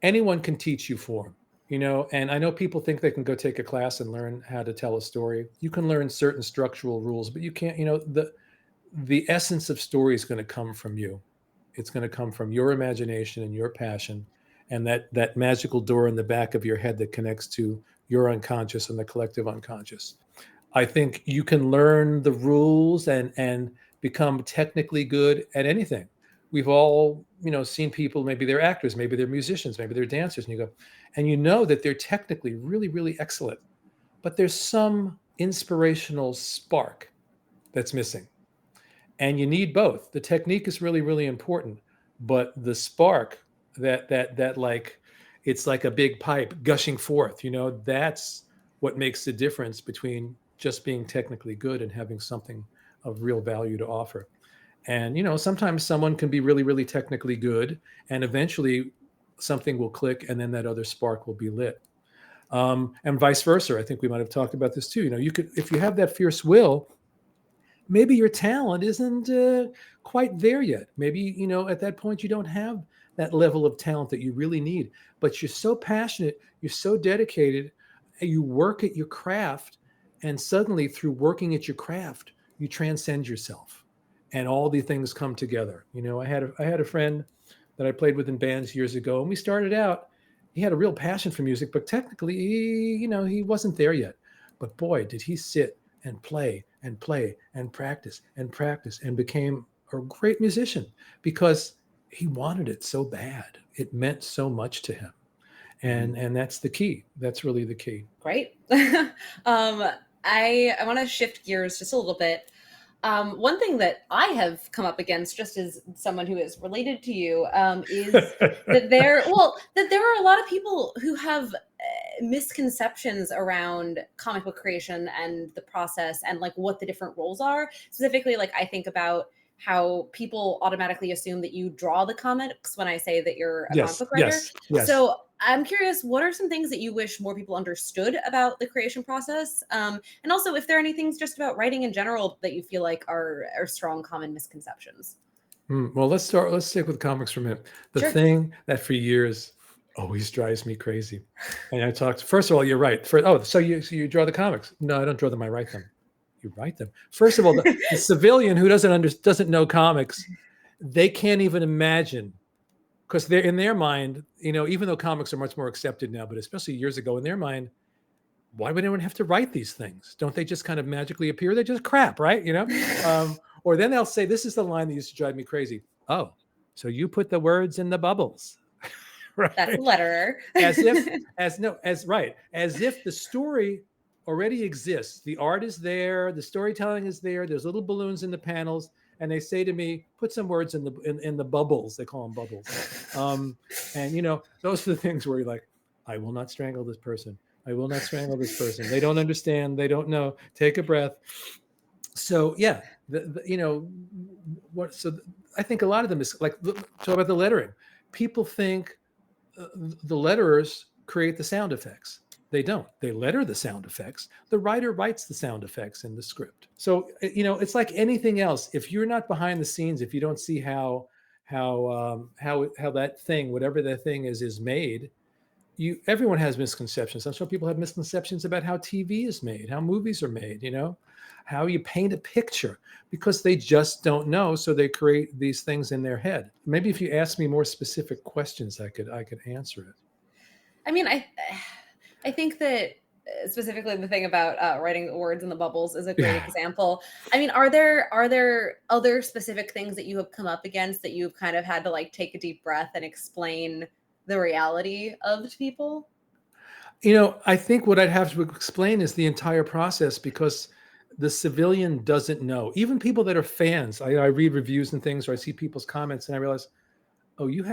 Anyone can teach you form. And I know people think they can go take a class and learn how to tell a story. You can learn certain structural rules, but you can't, the essence of story is going to come from you. It's going to come from your imagination and your passion, and that magical door in the back of your head that connects to your unconscious and the collective unconscious. I think you can learn the rules and become technically good at anything. We've all, seen people, maybe they're actors, maybe they're musicians, maybe they're dancers, and you go, and that they're technically really, really excellent, but there's some inspirational spark that's missing. And you need both. The technique is really, really important, but the spark that like, it's like a big pipe gushing forth, that's what makes the difference between just being technically good and having something of real value to offer. And, sometimes someone can be really, really technically good, and eventually something will click, and then that other spark will be lit. And vice versa. I think we might have talked about this too. You could, if you have that fierce will, maybe your talent isn't quite there yet. Maybe, at that point you don't have that level of talent that you really need. But you're so passionate, you're so dedicated, and you work at your craft, and suddenly through working at your craft, you transcend yourself, and all these things come together. I had a friend that I played with in bands years ago, and we started out. He had a real passion for music, but technically, he wasn't there yet. But boy, did he sit and play and play and practice and became a great musician because he wanted it so bad. It meant so much to him. And that's the key. That's really the key. Great. I want to shift gears just a little bit. One thing that I have come up against, just as someone who is related to you, is that there are a lot of people who have misconceptions around comic book creation and the process and like what the different roles are. Specifically, like I think about how people automatically assume that you draw the comics when I say that you're a comic book writer. Yes. So I'm curious, what are some things that you wish more people understood about the creation process? And also, if there are any things just about writing in general that you feel like are strong common misconceptions. Well, let's stick with comics for a minute. The Sure. thing that for years always drives me crazy. And first of all, you're right. So you draw the comics. No, I don't draw them. I write them. You write them. First of all, the civilian who doesn't know comics, they can't even imagine, because they're in their mind, even though comics are much more accepted now, but especially years ago in their mind, why would anyone have to write these things? Don't they just kind of magically appear? They're just crap, right? Or then they'll say, this is the line that used to drive me crazy. Oh, so you put the words in the bubbles. Right? That's a letterer. as if the story already exists. The art is there, the storytelling is there, there's little balloons in the panels, and they say to me, put some words in the bubbles. They call them bubbles. And those are the things where you're like, I will not strangle this person. I will not strangle this person. They don't understand. They don't know. Take a breath. So yeah, I think a lot of them is like, talk about the lettering. People think the letterers create the sound effects. They don't. They letter the sound effects. The writer writes the sound effects in the script. So it's like anything else. If you're not behind the scenes, if you don't see how that thing, whatever that thing is made, everyone has misconceptions. I'm sure people have misconceptions about how TV is made, how movies are made, how you paint a picture, because they just don't know. So they create these things in their head. Maybe if you ask me more specific questions, I could answer it. I mean, I think that specifically the thing about writing words in the bubbles is a great example. I mean, are there other specific things that you have come up against that you've kind of had to like take a deep breath and explain the reality of to people? I think what I'd have to explain is the entire process, because the civilian doesn't know. Even people that are fans, I read reviews and things, or I see people's comments, and I realize, oh, you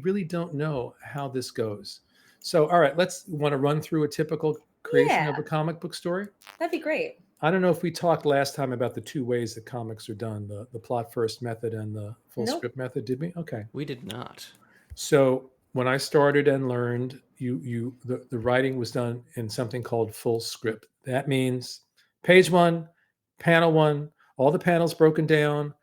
really don't know how this goes. So, all right, want to run through a typical creation of a comic book story? That'd be great. I don't know if we talked last time about the two ways that comics are done, the plot first method and the full script method. Did we? Okay. We did not. So when I started and learned, the writing was done in something called full script. That means page 1, panel 1, all the panels broken down,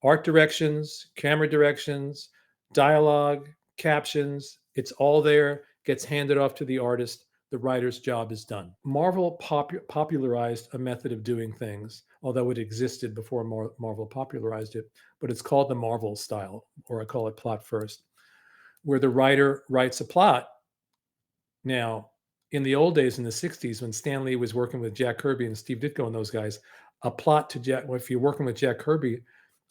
art directions, camera directions, dialogue, captions. It's all there, gets handed off to the artist. The writer's job is done. Marvel popularized a method of doing things, although it existed before Marvel popularized it, but it's called the Marvel style, or I call it plot first, where the writer writes a plot. Now, in the old days, in the 60s, when Stan Lee was working with Jack Kirby and Steve Ditko and those guys, a plot to Jack, if you're working with Jack Kirby,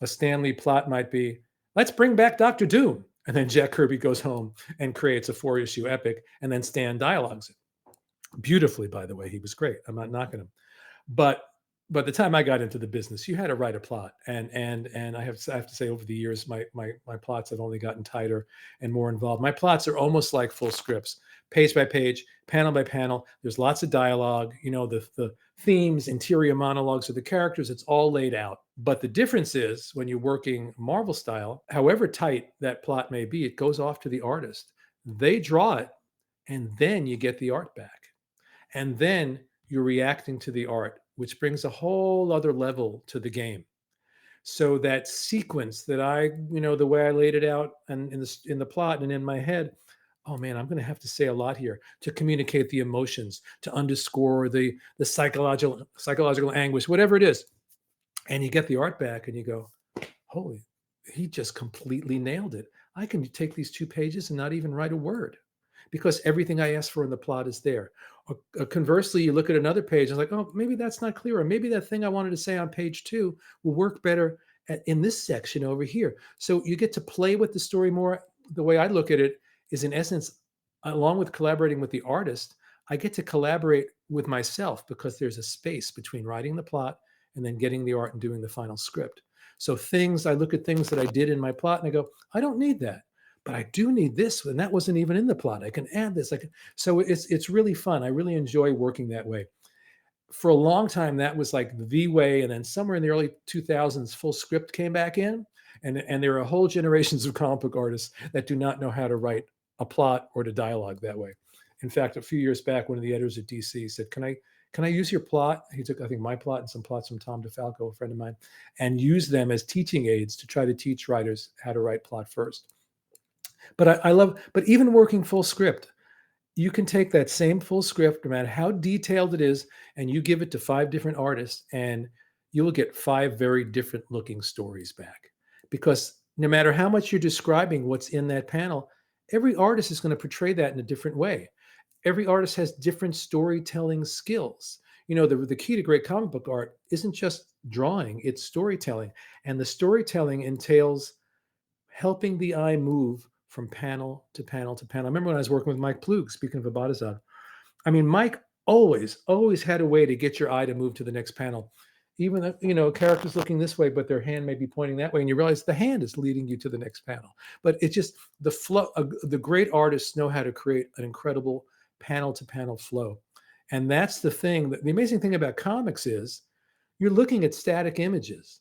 a Stan Lee plot might be, let's bring back Dr. Doom. And then Jack Kirby goes home and creates a 4-issue epic, and then Stan dialogues it. Beautifully, by the way, he was great. I'm not knocking him. But by the time I got into the business, you had to write a plot. And I have to say, over the years, my plots have only gotten tighter and more involved. My plots are almost like full scripts, page by page, panel by panel. There's lots of dialogue, the themes, interior monologues of the characters. It's all laid out. But the difference is, when you're working Marvel style, however tight that plot may be, it goes off to the artist. They draw it, and then you get the art back. And then you're reacting to the art, which brings a whole other level to the game. So that sequence that the way I laid it out and in the plot and in my head, oh man, I'm going to have to say a lot here to communicate the emotions, to underscore the psychological anguish, whatever it is. And you get the art back and you go, holy, he just completely nailed it. I can take these 2 pages and not even write a word because everything I asked for in the plot is there. Or conversely, you look at another page and it's like, oh, maybe that's not clear. Or maybe that thing I wanted to say on page 2 will work better in this section over here. So you get to play with the story more. The way I look at it is, in essence, along with collaborating with the artist, I get to collaborate with myself because there's a space between writing the plot and then getting the art and doing the final script. So I look at things that I did in my plot and I go, I don't need that, but I do need this, and that wasn't even in the plot. I can add this. So it's really fun. I really enjoy working that way. For a long time, that was like the way, and then somewhere in the early 2000s, full script came back in, and there are whole generations of comic book artists that do not know how to write a plot or to dialogue that way. In fact, a few years back, one of the editors at DC said, can I use your plot? He took, I think, my plot and some plots from Tom DeFalco, a friend of mine, and use them as teaching aids to try to teach writers how to write plot first. But but even working full script, you can take that same full script, no matter how detailed it is, and you give it to 5 different artists, and you will get 5 very different looking stories back. Because no matter how much you're describing what's in that panel, every artist is going to portray that in a different way. Every artist has different storytelling skills. The key to great comic book art isn't just drawing, it's storytelling. And the storytelling entails helping the eye move from panel to panel to panel. I remember when I was working with Mike Ploog, speaking of Abadazad. I mean, Mike always had a way to get your eye to move to the next panel. Even though, characters looking this way, but their hand may be pointing that way, and you realize the hand is leading you to the next panel. But it's just the flow. The great artists know how to create an incredible panel to panel flow. And that's the thing. The amazing thing about comics is you're looking at static images,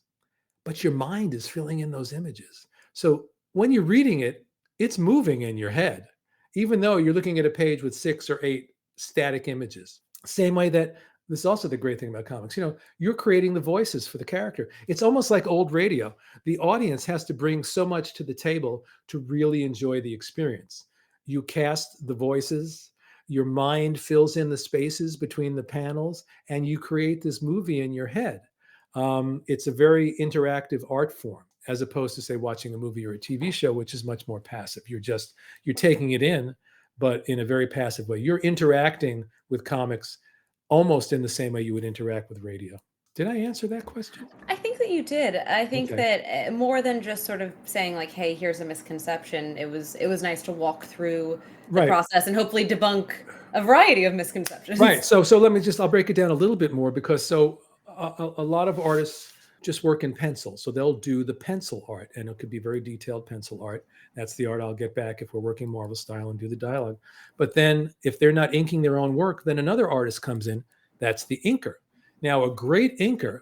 but your mind is filling in those images. So when you're reading it, it's moving in your head, even though you're looking at a page with 6 or 8 static images. Same way that this is also the great thing about comics. You're creating the voices for the character. It's almost like old radio. The audience has to bring so much to the table to really enjoy the experience. You cast the voices, your mind fills in the spaces between the panels, and you create this movie in your head. It's a very interactive art form, as opposed to, say, watching a movie or a TV show, which is much more passive. You're taking it in, but in a very passive way. You're interacting with comics almost in the same way you would interact with radio. Did I answer that question? I think that you did. I think Okay. that more than just sort of saying like, "Hey, here's a misconception." It was nice to walk through the Right. process and hopefully debunk a variety of misconceptions. Right. So I'll break it down a little bit more, because a lot of artists just work in pencil. So they'll do the pencil art, and it could be very detailed pencil art. That's the art I'll get back if we're working Marvel style and do the dialogue. But then if they're not inking their own work, then another artist comes in. That's the inker. Now, a great inker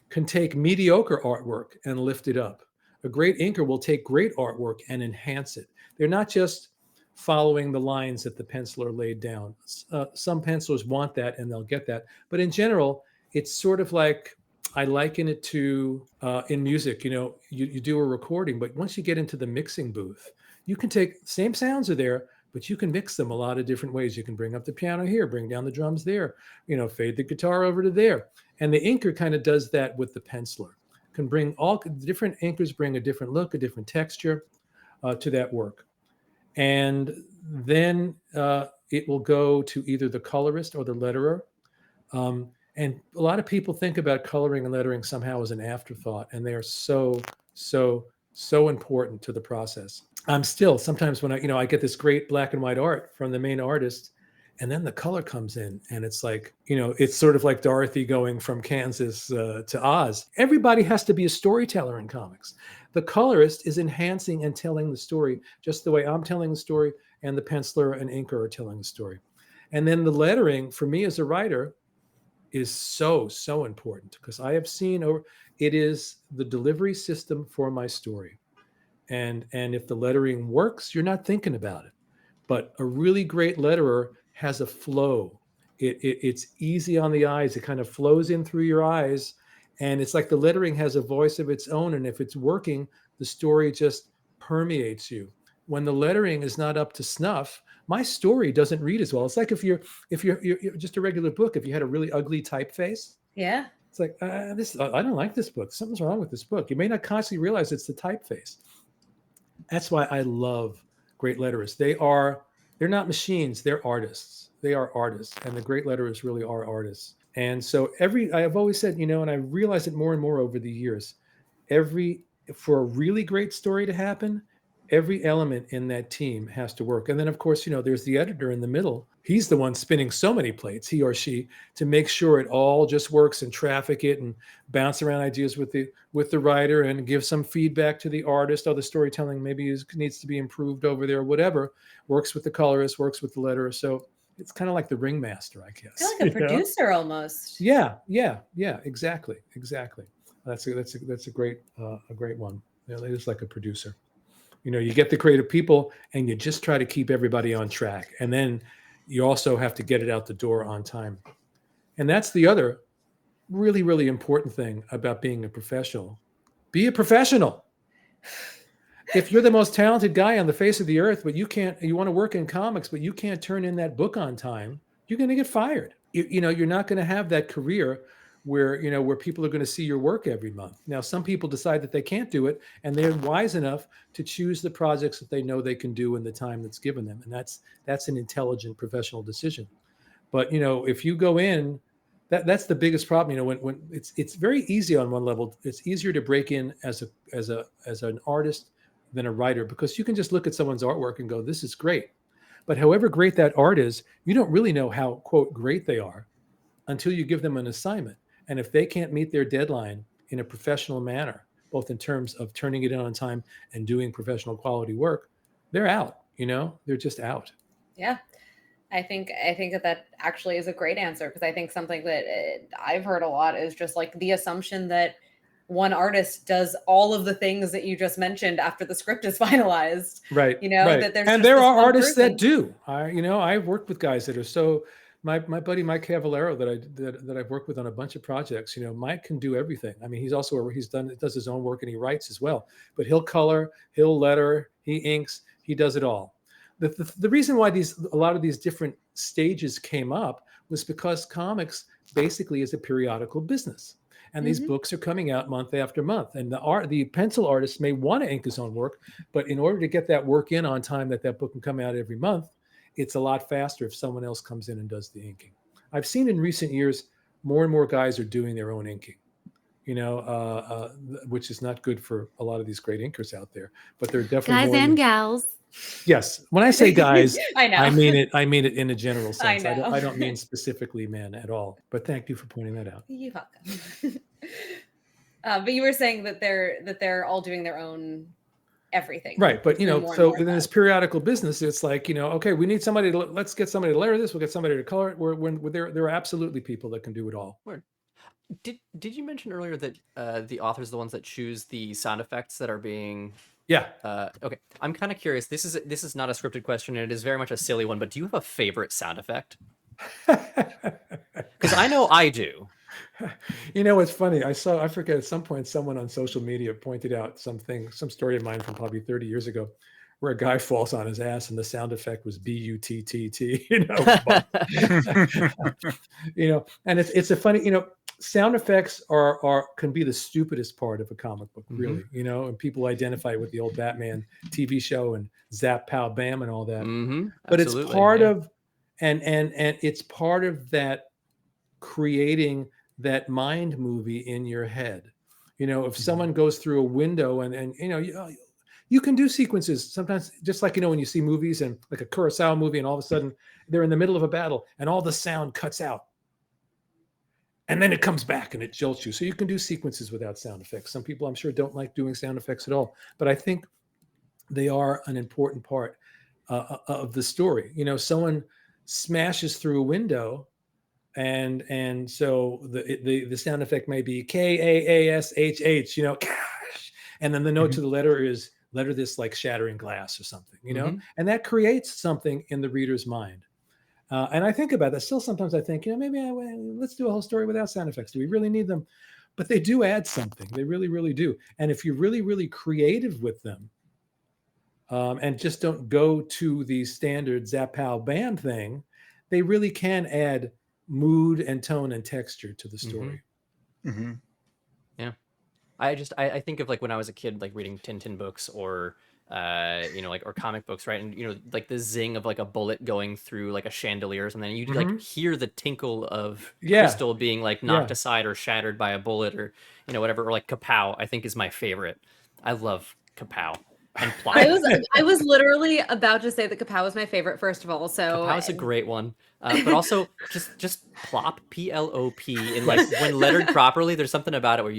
can take mediocre artwork and lift it up. A great inker will take great artwork and enhance it. They're not just following the lines that the penciler laid down. Some pencilers want that and they'll get that. But in general, it's sort of like, I liken it to in music, you do a recording, but once you get into the mixing booth, you can take, same sounds are there, but you can mix them a lot of different ways. You can bring up the piano here, bring down the drums there, fade the guitar over to there. And the inker kind of does that with the penciler. Can bring all different inkers bring a different look, a different texture to that work. And then it will go to either the colorist or the letterer. And a lot of people think about coloring and lettering somehow as an afterthought, and they are so important to the process. I'm still sometimes when I get this great black and white art from the main artist, and then the color comes in, and it's like, it's sort of like Dorothy going from Kansas to Oz. Everybody has to be a storyteller in comics. The colorist is enhancing and telling the story just the way I'm telling the story, and the penciler and inker are telling the story. And then the lettering, for me as a writer, is so important, because I have seen it is the delivery system for my story. And if the lettering works, you're not thinking about it. But a really great letterer has a flow. It's easy on the eyes. It kind of flows in through your eyes, And it's like the lettering has a voice of its own. And if it's working, the story just permeates you. When the lettering is not up to snuff, my story doesn't read as well. It's like if you're just a regular book, if you had a really ugly typeface, Yeah. it's like, I don't like this book. Something's wrong with this book. You may not consciously realize it's the typeface. That's why I love great letterists. They're not machines, they're artists. They are artists. And the great letterists really are artists. And so I've always said, and I realize it more and more over the years, for a really great story to happen, every element in that team has to work. And then, of course, there's the editor in the middle. He's the one spinning so many plates, he or she, to make sure it all just works and traffic it and bounce around ideas with the writer and give some feedback to the artist. Oh, the storytelling maybe needs to be improved over there, whatever. Works with the colorist, works with the letterer. So it's kind of like the ringmaster, I guess. I feel like a producer almost. Yeah, exactly. That's a great one. It is like a producer. You get the creative people and you just try to keep everybody on track. And then you also have to get it out the door on time. And that's the other really, really important thing about being a professional. Be a professional. If you're the most talented guy on the face of the earth, but you want to work in comics, but you can't turn in that book on time, you're going to get fired. You're not going to have that career where people are going to see your work every month. Now, some people decide that they can't do it, and they're wise enough to choose the projects that they know they can do in the time that's given them. And that's an intelligent professional decision. But, if you go in, that's the biggest problem. When it's very easy on one level, it's easier to break in as an artist than a writer, because you can just look at someone's artwork and go, this is great. But however great that art is, you don't really know how, quote, great they are until you give them an assignment. And if they can't meet their deadline in a professional manner, both in terms of turning it in on time and doing professional quality work, they're out, they're just out. Yeah. I think that actually is a great answer, because I think something that I've heard a lot is just like the assumption that one artist does all of the things that you just mentioned after the script is finalized. Right. Right. That there's and there are artists that do. I've worked with guys that are so. My buddy Mike Cavallero that I've worked with on a bunch of projects. Mike can do everything. I mean, does his own work and he writes as well. But he'll color, he'll letter, he inks, he does it all. The reason why a lot of these different stages came up was because comics basically is a periodical business. And these books are coming out month after month. And the pencil artist may want to ink his own work, but in order to get that work in on time that book can come out every month, it's a lot faster if someone else comes in and does the inking. I've seen in recent years, more and more guys are doing their own inking, which is not good for a lot of these great inkers out there. But they're definitely guys and gals. Yes, when I say guys, I know. I mean it in a general sense. I know. I don't mean specifically men at all. But thank you for pointing that out. You're welcome. But you were saying that they're all doing their own everything. Right. But, so in this periodical business, it's like, okay, we need somebody let's get somebody to letter this. We'll get somebody to color it. When there are absolutely people that can do it all. Word. Did you mention earlier that the authors are the ones that choose the sound effects that are being... Yeah. Okay. I'm kind of curious. This is not a scripted question, and it is very much a silly one, but do you have a favorite sound effect? Because I know I do. It's funny. I forget at some point someone on social media pointed out some story of mine from probably 30 years ago, where a guy falls on his ass and the sound effect was B-U-T-T-T, and it's a funny, sound effects can be the stupidest part of a comic book, really, and people identify it with the old Batman TV show and Zap, Pow, Bam and all that. But it's part of, and it's part of that creating that mind movie in your head. If someone goes through a window and you can do sequences sometimes, just like, when you see movies and like a Kurosawa movie and all of a sudden they're in the middle of a battle and all the sound cuts out. And then it comes back and it jolts you. So you can do sequences without sound effects. Some people, I'm sure, don't like doing sound effects at all. But I think they are an important part of the story. Someone smashes through a window, and so the sound effect may be K-A-A-S-H-H, and then the note to the letter is letter this like shattering glass or something, and that creates something in the reader's mind. And I think about that. Still, sometimes I think, maybe let's do a whole story without sound effects. Do we really need them? but they do add something. They really, really do. And if you're really, really creative with them, and just don't go to the standard Zapow band thing, they really can add mood and tone and texture to the story. Mm-hmm. Yeah. I think of like when I was a kid, like reading Tintin books or like or comic books, right? And like the zing of like a bullet going through like a chandelier or something. And you like hear the tinkle of crystal being like knocked aside or shattered by a bullet or whatever. Or like kapow, I think is my favorite. I love kapow and plot. I was literally about to say that kapow was my favorite, first of all. So kapow's a great one. But also just plop, PLOP, and like when lettered properly, there's something about it where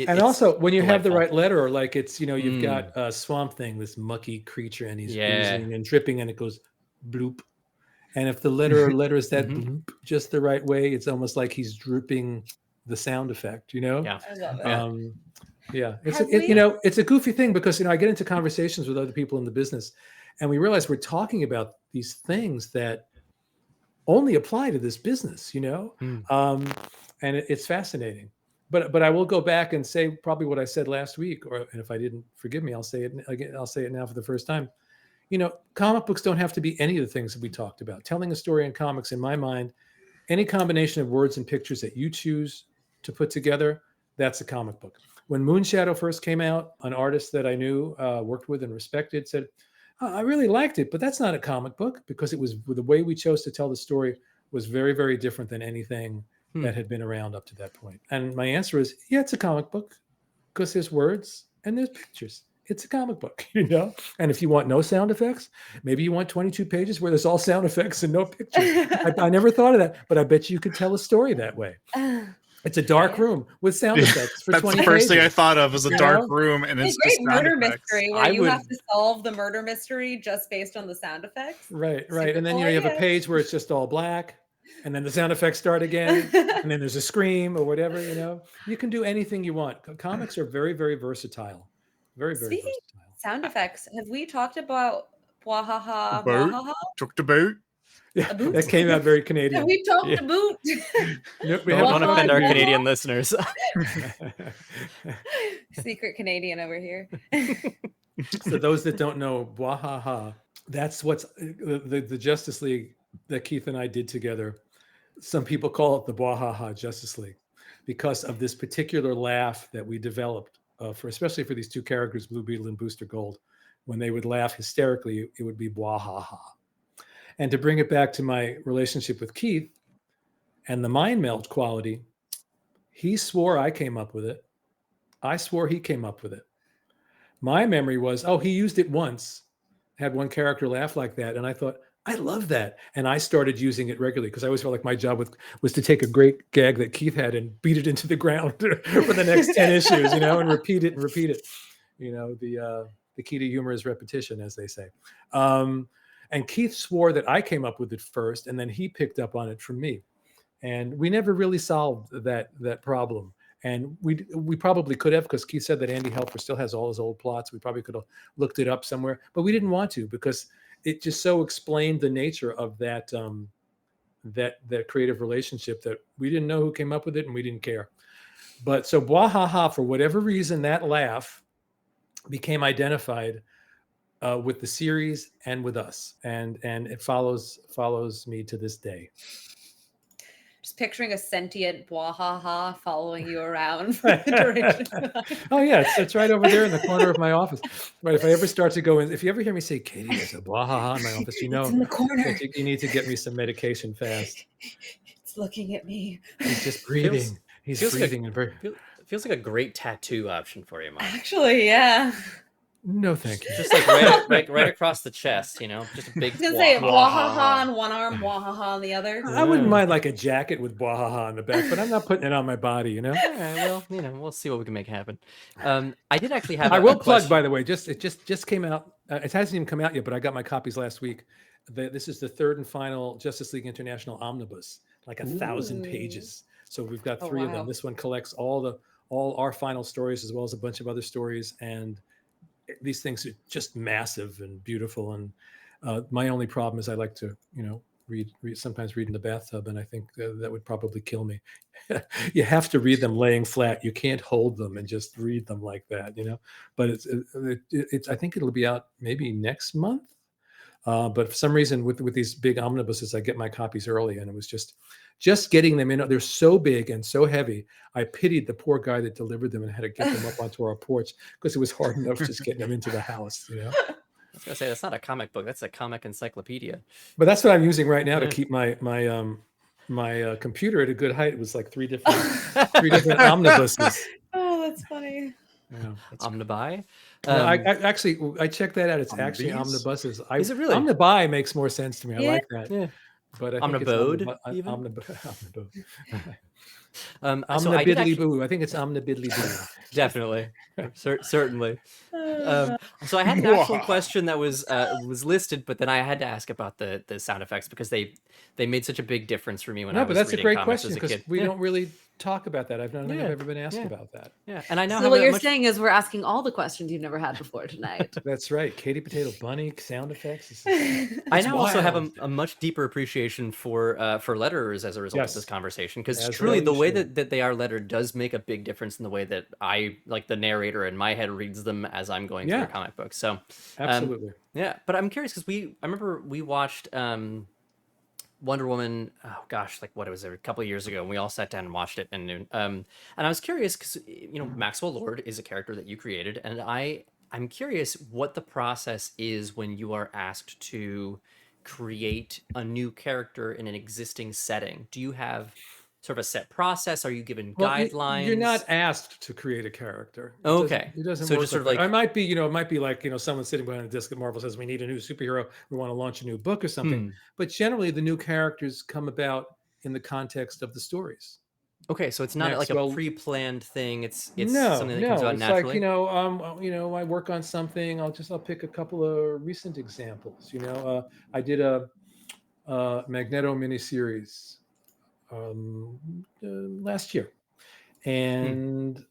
and also when you have the delightful. right letter, or like it's you've got a Swamp Thing, this mucky creature, and he's oozing and dripping, and it goes bloop. And if the letter is that bloop just the right way, it's almost like he's dripping the sound effect. Yeah, I love it. Yeah, it's a goofy thing because I get into conversations with other people in the business, and we realize we're talking about these things that only apply to this business, and it's fascinating. But I will go back and say probably what I said last week, and if I didn't, forgive me, I'll say it again. I'll say it now for the first time. Comic books don't have to be any of the things that we talked about. Telling a story in comics, in my mind, any combination of words and pictures that you choose to put together, that's a comic book. When Moonshadow first came out, an artist that I knew, worked with and respected, said, I really liked it, but that's not a comic book, because it was the way we chose to tell the story was very, very different than anything that had been around up to that point. And my answer is, yeah, it's a comic book because there's words and there's pictures. It's a comic book, And if you want no sound effects, maybe you want 22 pages where there's all sound effects and no pictures. I never thought of that, but I bet you could tell a story that way. It's a dark room with sound effects for 20 pages. That's the first thing I thought of, was a dark room, and it's great just murder sound effects. mystery where you have to solve the murder mystery just based on the sound effects. Right. And then you have a page where it's just all black, and then the sound effects start again, and then there's a scream or whatever. You can do anything you want. Comics are very, very versatile. Very, very versatile. Sound effects. Have we talked about Wahaha? Talked about. Yeah, that came out very Canadian. We talked about. Nope, we don't want to offend our Canadian listeners. Secret Canadian over here. So those that don't know, Wahaha, that's what's the Justice League that Keith and I did together. Some people call it the Wahaha Justice League because of this particular laugh that we developed especially for these two characters, Blue Beetle and Booster Gold. When they would laugh hysterically, it would be Wahaha. And to bring it back to my relationship with Keith and the mind meld quality, he swore I came up with it. I swore he came up with it. My memory was, he used it once, had one character laugh like that. And I thought, I love that. And I started using it regularly because I always felt like my job was to take a great gag that Keith had and beat it into the ground for the next 10 issues, and repeat it. The key to humor is repetition, as they say. And Keith swore that I came up with it first, and then he picked up on it from me. And we never really solved that problem. And we probably could have, because Keith said that Andy Helfer still has all his old plots. We probably could have looked it up somewhere, but we didn't want to, because it just so explained the nature of that creative relationship that we didn't know who came up with it, and we didn't care. But so Bwahaha, for whatever reason, that laugh became identified with the series and with us, and it follows me to this day. Just picturing a sentient Bwahaha following you around for the duration. Oh yeah, it's right over there in the corner of my office. Right, if I ever start to go in, if you ever hear me say, "Katie, there's a Bwahaha in my office," it's in the corner. You need to get me some medication fast. It's looking at me. He's just breathing. He's breathing and very. Feels like a great tattoo option for you, Marc. Actually, yeah. No, thank you. Just like right across the chest, just a big. I was gonna say Bwahaha on one arm, Bwahaha on the other. I wouldn't mind like a jacket with Bwahaha on the back, but I'm not putting it on my body, All right, well, we'll see what we can make happen. I did actually have. I will plug, by the way. It just came out. It hasn't even come out yet, but I got my copies last week. This is the third and final Justice League International omnibus, like 1,000 pages. So we've got three of them. This one collects all our final stories, as well as a bunch of other stories, and these things are just massive and beautiful. And my only problem is I like to, sometimes read in the bathtub, and I think that would probably kill me. You have to read them laying flat. You can't hold them and just read them like that, But it's I think it'll be out maybe next month. But for some reason, with these big omnibuses, I get my copies early, and it was just getting them in. They're so big and so heavy. I pitied the poor guy that delivered them and had to get them up onto our porch because it was hard enough just getting them into the house. I was gonna say that's not a comic book; that's a comic encyclopedia. But that's what I'm using right now to keep my computer at a good height. It was like three different omnibuses. Oh, that's funny. Yeah, Omnibuy. I checked that out. It's actually omnibuses. Is it really? Omnibuy makes more sense to me. I like that. Yeah. But I think Omnibode, it's even? Omnibode. So I did actually- Omnibiddly-boo. I think it's omnibiddly-boo. Definitely, certainly. So I had an actual question that was listed, but then I had to ask about the sound effects because they made such a big difference for me when I was but that's a reading great comics question as a because kid. we don't really talk about that. I've Yeah. ever been asked about that. Yeah, and I know So what you're saying is we're asking all the questions you've never had before tonight. That's right. Katie Potato Bunny sound effects. I now also have wild. a much deeper appreciation for letterers as a result Yes. of this conversation because As truly well the you way should. that they are lettered does make a big difference in the way that I, like the narrator in my head, reads them as I'm going through Yeah. a comic book. So Absolutely. yeah, but I'm curious because I remember we watched Wonder Woman, oh gosh, like what was it, a couple of years ago, and we all sat down and watched it at noon. And I was curious because Maxwell Lord is a character that you created, and I'm curious what the process is when you are asked to create a new character in an existing setting. Do you have sort of a set process? Are you given guidelines? You're not asked to create a character. Okay. It doesn't So work just sort of that. like- It might be, it might be like, someone sitting behind a desk at Marvel says, we need a new superhero. We want to launch a new book or something. But generally, the new characters come about in the context of the stories. Okay, so it's not like a pre-planned thing. It's something that comes about it's naturally. like, I work on something. I'll pick a couple of recent examples. I did a Magneto miniseries last year, and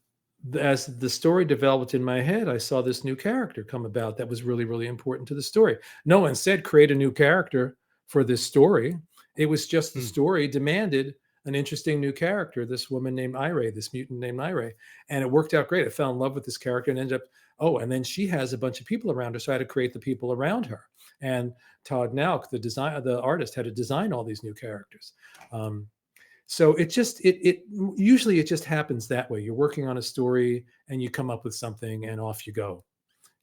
as the story developed in my head, I saw this new character come about that was really, really important to the story. No one said create a new character for this story. It was just the story demanded an interesting new character, this woman named Ire, this mutant named Ire. And it worked out great. I fell in love with this character and ended up, and then she has a bunch of people around her. So I had to create the people around her. And Todd Nauk, the artist, had to design all these new characters. So usually it just happens that way. You're working on a story and you come up with something and off you go.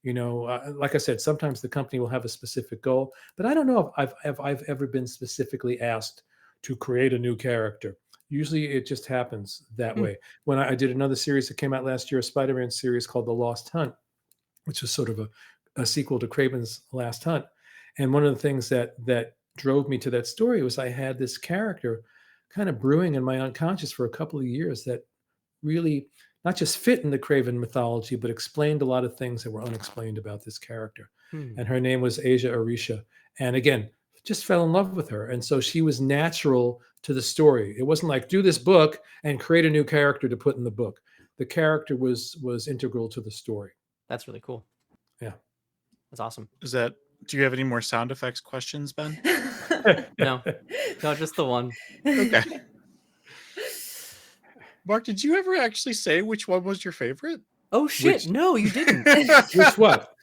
Like I said, sometimes the company will have a specific goal, but I don't know if I've ever been specifically asked to create a new character. Usually it just happens that way. When I did another series that came out last year, a Spider-Man series called The Lost Hunt, which was sort of a sequel to Craven's Last Hunt. And one of the things that drove me to that story was I had this character kind of brewing in my unconscious for a couple of years that really not just fit in the Craven mythology, but explained a lot of things that were unexplained about this character. And her name was Asia Arisha. And again, just fell in love with her. And so she was natural to the story. It wasn't like, do this book and create a new character to put in the book. The character was integral to the story. That's really cool. Yeah. That's awesome. Do you have any more sound effects questions, Ben? No, just the one. Okay. Mark, did you ever actually say which one was your favorite? Oh shit! No, you didn't. Which what?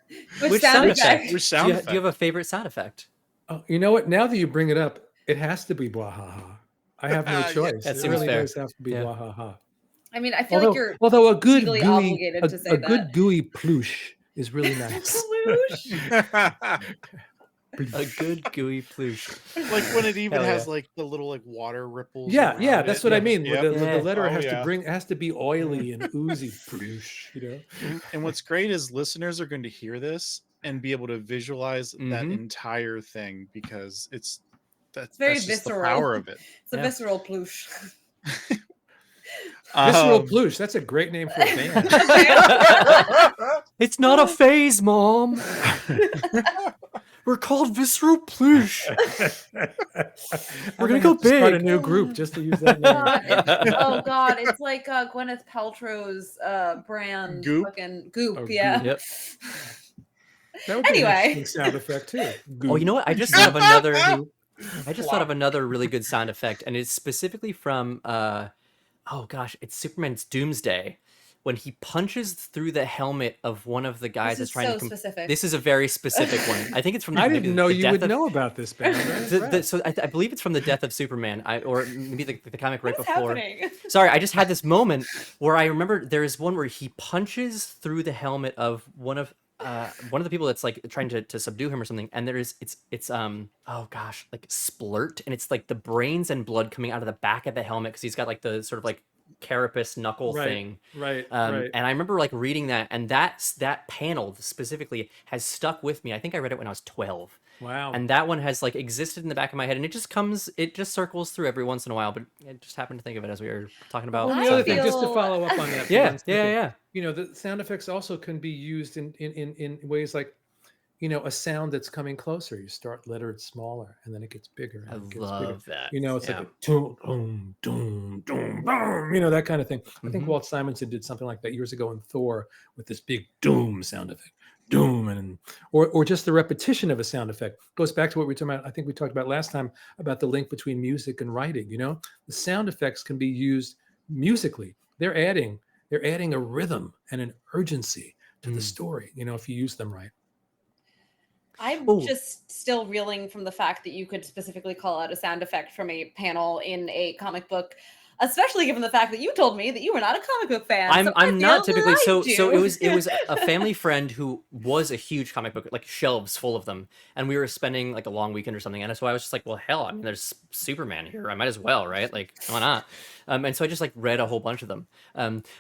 Which sound effect? Which sound Do you have a favorite sound effect? Oh, you know what? Now that you bring it up, it has to be Bwahaha. I have no choice. That it seems really fair. does have to be Bwahaha. I mean, I feel like you're although a good legally gooey, obligated to say a that. good gooey ploosh is really nice. A good gooey ploosh. Like when it even Hell has yeah. like the little like water ripples. Yeah, around that's it. what I mean. Yep. The letter Oh, has to be oily and oozy ploosh, And what's great is listeners are going to hear this and be able to visualize that entire thing because that's very just visceral. the power of it. It's a visceral ploosh. Visceral ploosh. That's a great name for a band. It's not a phase, Mom. We're called Visceral Ploosh. We're gonna go big. Start a new group just to use that name. Oh God, it's like Gwyneth Paltrow's brand Goop? fucking Goop. Oh, Yeah. Goop. Yep. That would be an Anyway. interesting sound effect too. Oh, you know what? I just have another. I just thought of another really good sound effect, and it's specifically from oh gosh, it's Superman's Doomsday, when he punches through the helmet of one of the guys This that's is trying so to. specific. This is a very specific one. I think it's from I maybe didn't know the you death would of. know about this band. So I believe it's from the death of Superman, or maybe the comic right What's before. happening? Sorry, I just had this moment where I remember there is one where he punches through the helmet of one of the people that's like trying to subdue him or something, and it's oh gosh, like splurt, and it's like the brains and blood coming out of the back of the helmet because he's got like the sort of like carapace knuckle thing. Right. And I remember like reading that, and that panel specifically has stuck with me. I think I read it when I was 12. Wow. And that one has like existed in the back of my head, and it just circles through every once in a while. But I just happened to think of it as we were talking about. Well, the I other thing, just to feel- follow up on that. Yeah. You know, the sound effects also can be used in ways like, you know, a sound that's coming closer. You start letter smaller, and then it gets bigger. I And it gets love bigger. that. You know, it's like a doom, doom, doom, doom, boom. You know, that kind of thing. I think Mhm. Walt Simonson did something like that years ago in Thor with this big doom sound effect. Doom, and or just the repetition of a sound effect goes back to what we were talking about. I think we talked about last time about the link between music and writing. You know, the sound effects can be used musically. They're adding a rhythm and an urgency to the story. You know, if you use them right. I'm Oh. just still reeling from the fact that you could specifically call out a sound effect from a panel in a comic book, especially given the fact that you told me that you were not a comic book fan. So I I'm not feel typically so lied to. so it was a family friend who was a huge comic book, like shelves full of them, and we were spending like a long weekend or something, and so I was just like, well, hell, I mean, there's Superman here, I might as well, right? Like, why not? And so I just like read a whole bunch of them.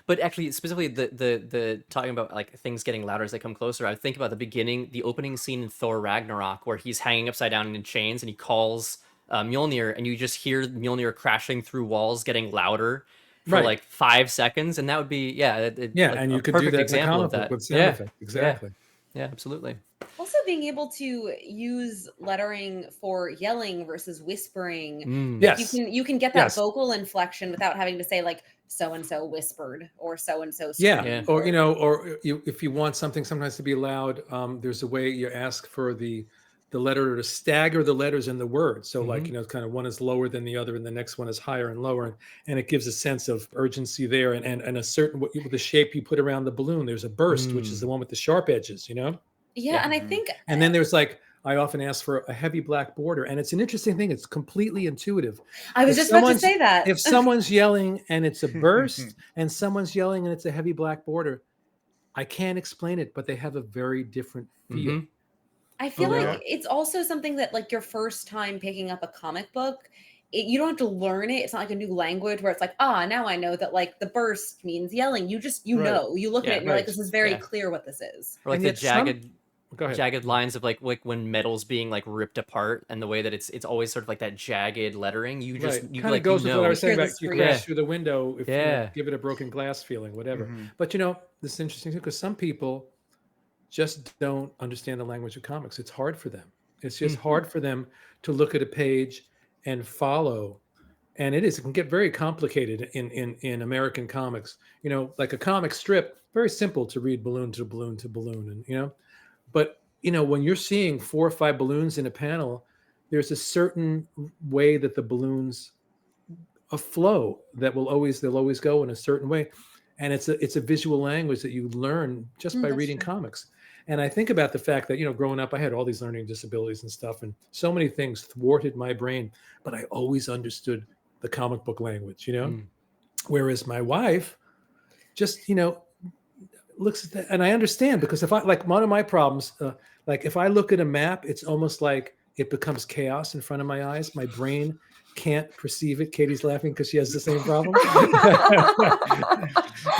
But actually, specifically the talking about like things getting louder as they come closer, I think about the opening scene in Thor Ragnarok where he's hanging upside down in chains and he calls Mjolnir, and you just hear Mjolnir crashing through walls, getting louder for Right. like 5 seconds, and that would be like And you a could do perfect that in a example comic of that book with sound effect. Exactly. yeah, absolutely. Also, being able to use lettering for yelling versus whispering. Yes. You can get that Yes. vocal inflection without having to say like so and so whispered or so and so Yeah. screamed. Or, you know, or if you want something sometimes to be loud, there's a way you ask for the letter to stagger the letters in the word. So like, you know, kind of one is lower than the other and the next one is higher and lower. And it gives a sense of urgency there and a certain, with the shape you put around the balloon, there's a burst, which is the one with the sharp edges, you know? Yeah, and I think And then there's like, I often ask for a heavy black border, and it's an interesting thing. It's completely intuitive. I was If just about to someone's- say that. If someone's yelling and it's a burst and someone's yelling and it's a heavy black border, I can't explain it, but they have a very different feel. I feel Oh, like yeah. it's also something that like your first time picking up a comic book, you don't have to learn it. It's not like a new language where it's like, now I know that like the burst means yelling. You just, Right. know, you look at Yeah, it and you're like, right. this is very Yeah. clear what this is. Or like And the yet some- Go ahead. jagged lines of like when metal's being like ripped apart, and the way that it's always sort of like that jagged lettering. You just Right. you Kind like of goes you with what I know. was saying Hear the about you scream. crash Yeah. through the window if you Yeah. give it a broken glass feeling, whatever. Mhm. But you know, this is interesting too, because some people just don't understand the language of comics. It's hard for them. It's just hard for them to look at a page and follow. And it can get very complicated in American comics. You know, like a comic strip, very simple to read balloon to balloon to balloon, and you know, but you know, when you're seeing 4 or 5 balloons in a panel, there's a certain way that the balloons flow that they'll always go in a certain way, and it's a visual language that you learn just by That's reading true. comics. And I think about the fact that, you know, growing up, I had all these learning disabilities and stuff, and so many things thwarted my brain, but I always understood the comic book language, you know. Whereas my wife just, you know, looks at that, and I understand, because if I, like, one of my problems, like if I look at a map, it's almost like it becomes chaos in front of my eyes. My brain can't perceive it. Katie's laughing because she has the same problem.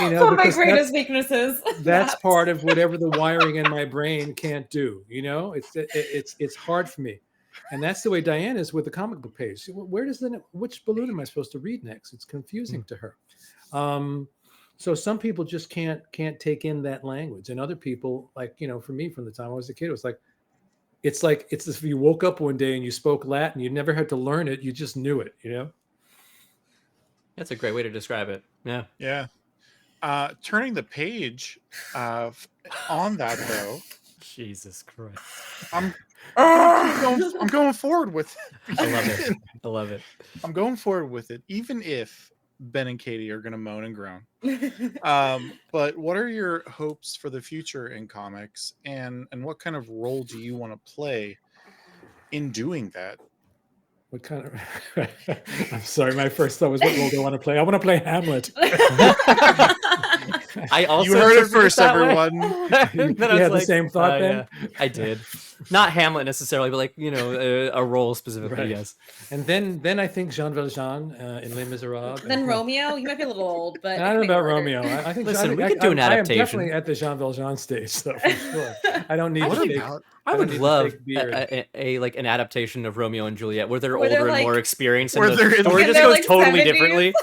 You know, One of my because greatest weaknesses. that's Maps. part of whatever the wiring in my brain can't do. You know, it's hard for me. And that's the way Diane is with the comic book page. Where does which balloon am I supposed to read next? It's confusing to her. So some people just can't take in that language, and other people, like, you know, for me, from the time I was a kid, it was like it's as if you woke up one day and you spoke Latin. You never had to learn it; you just knew it. You know. That's a great way to describe it. Yeah. Yeah. Turning the page on that though, Jesus Christ. I'm going forward with it. I love it. I love it. I'm going forward with it, even if Ben and Katie are going to moan and groan. But what are your hopes for the future in comics, and what kind of role do you want to play in doing that? What kind of? I'm sorry. My first thought was, what role do I want to play? I want to play Hamlet. I also You heard it interpreted first, that way. everyone. And then You I was had the like, same thought, Ben? yeah, I did. Not Hamlet necessarily, but like, you know, a role specifically. Right. Yes. And then I think Jean Valjean in Les Miserables. Then Romeo, you might be a little old, but I don't know about Romeo. I think Listen, we could do an I am adaptation. definitely at the Jean Valjean stage, though, for sure. I don't need What the fake. about? I don't would need the love fake beard. a like an adaptation of Romeo and Juliet where they're Where they're older and like- more experienced, Where and they're the in- story And just they're goes like totally 70s. differently.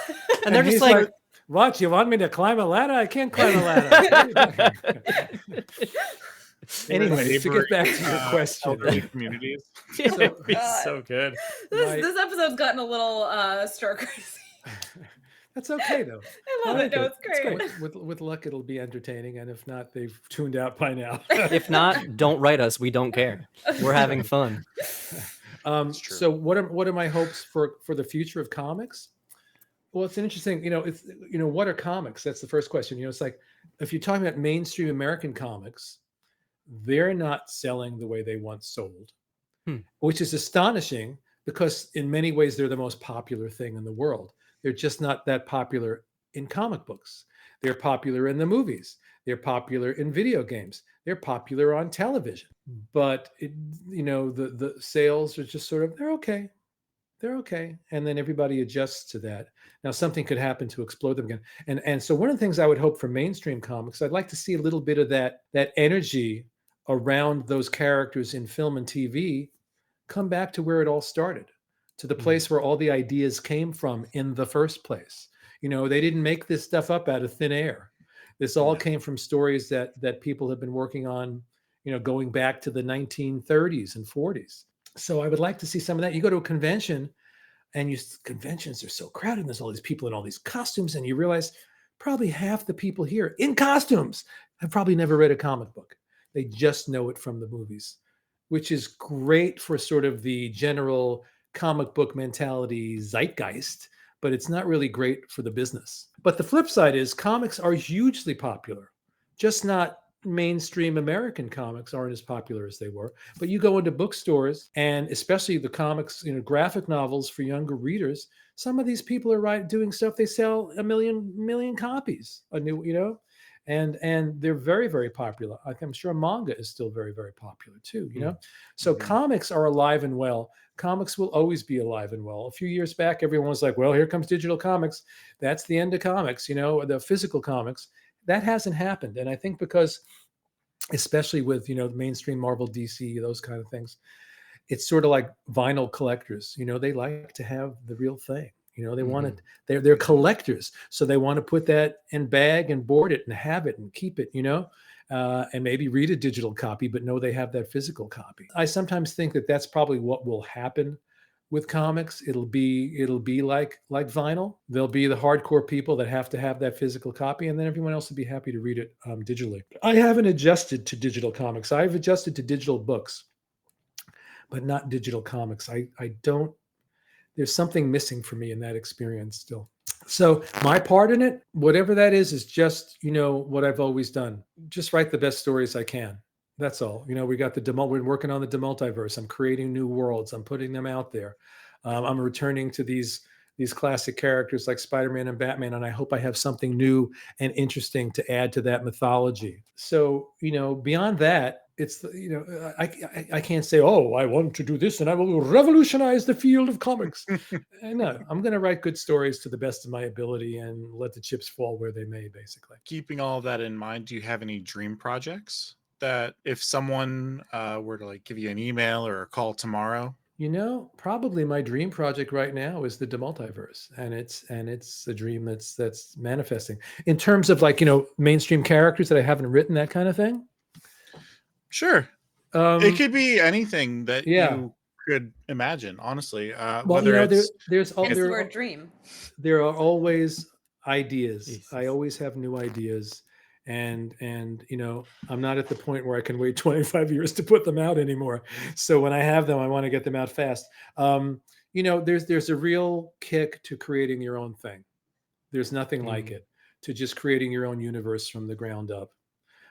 And they're he's just like, what? You want me to climb a ladder? I can't climb a ladder. Anyways, to get back to your question. Elderly communities. it'd be God. so good. This episode's gotten a little stir crazy. That's okay, though. I love it. No, it's It's great. With luck, it'll be entertaining, and if not, they've tuned out by now. If not, don't write us. We don't care. We're having fun. true. So what are my hopes for the future of comics? Well, it's an interesting, it's what are comics? That's the first question. It's like, if you're talking about mainstream American comics, they're not selling the way they once sold, which is astonishing because in many ways they're the most popular thing in the world. They're just not that popular in comic books. They're popular in the movies. They're popular in video games. They're popular on television. But the sales are just sort of, they're okay. They're okay. And then everybody adjusts to that. Now something could happen to explode them again. And so one of the things I would hope for mainstream comics, I'd like to see a little bit of that energy around those characters in film and TV come back to where it all started, to the place where all the ideas came from in the first place. They didn't make this stuff up out of thin air. This all came from stories that people have been working on, going back to the 1930s and 40s. So I would like to see some of that. You go to a convention and conventions are so crowded and there's all these people in all these costumes, and you realize probably half the people here in costumes have probably never read a comic book. They just know it from the movies, which is great for sort of the general comic book mentality zeitgeist, but it's not really great for the business. But the flip side is comics are hugely popular, just not mainstream American comics aren't as popular as they were. But you go into bookstores, and especially the comics, graphic novels for younger readers, some of these people are doing stuff. They sell a million copies, and they're very, very popular. I'm sure manga is still very, very popular too, So comics are alive and well. Comics will always be alive and well. A few years back, everyone was like, well, here comes digital comics. That's the end of comics, the physical comics. That hasn't happened. And I think because, especially with, mainstream Marvel, DC, those kind of things, it's sort of like vinyl collectors, they like to have the real thing. They want it. They're collectors. So they want to put that in bag and board it and have it and keep it, and maybe read a digital copy, but know they have that physical copy. I sometimes think that that's probably what will happen with comics. It'll be like vinyl. There'll be the hardcore people that have to have that physical copy, and then everyone else will be happy to read it digitally. I haven't adjusted to digital comics. I've adjusted to digital books, but not digital comics. I don't. There's something missing for me in that experience still. So my part in it, whatever that is just, what I've always done. Just write the best stories I can. That's all. We got we're working on the DeMatteis. I'm creating new worlds. I'm putting them out there. I'm returning to these classic characters like Spider-Man and Batman, and I hope I have something new and interesting to add to that mythology. So, beyond that, it's, I can't say, oh, I want to do this and I will revolutionize the field of comics. No, I'm going to write good stories to the best of my ability and let the chips fall where they may, basically. Keeping all of that in mind, do you have any dream projects that if someone were to give you an email or a call tomorrow? Probably my dream project right now is the DeMatteis, and it's a dream that's manifesting in terms of mainstream characters that I haven't written, that kind of thing. Sure. It could be anything that you could imagine, honestly. Whether there's the word dream. There are always ideas. I always have new ideas. and I'm not at the point where I can wait 25 years to put them out anymore. So when I have them, I want to get them out fast. There's a real kick to creating your own thing. There's nothing like it, to just creating your own universe from the ground up.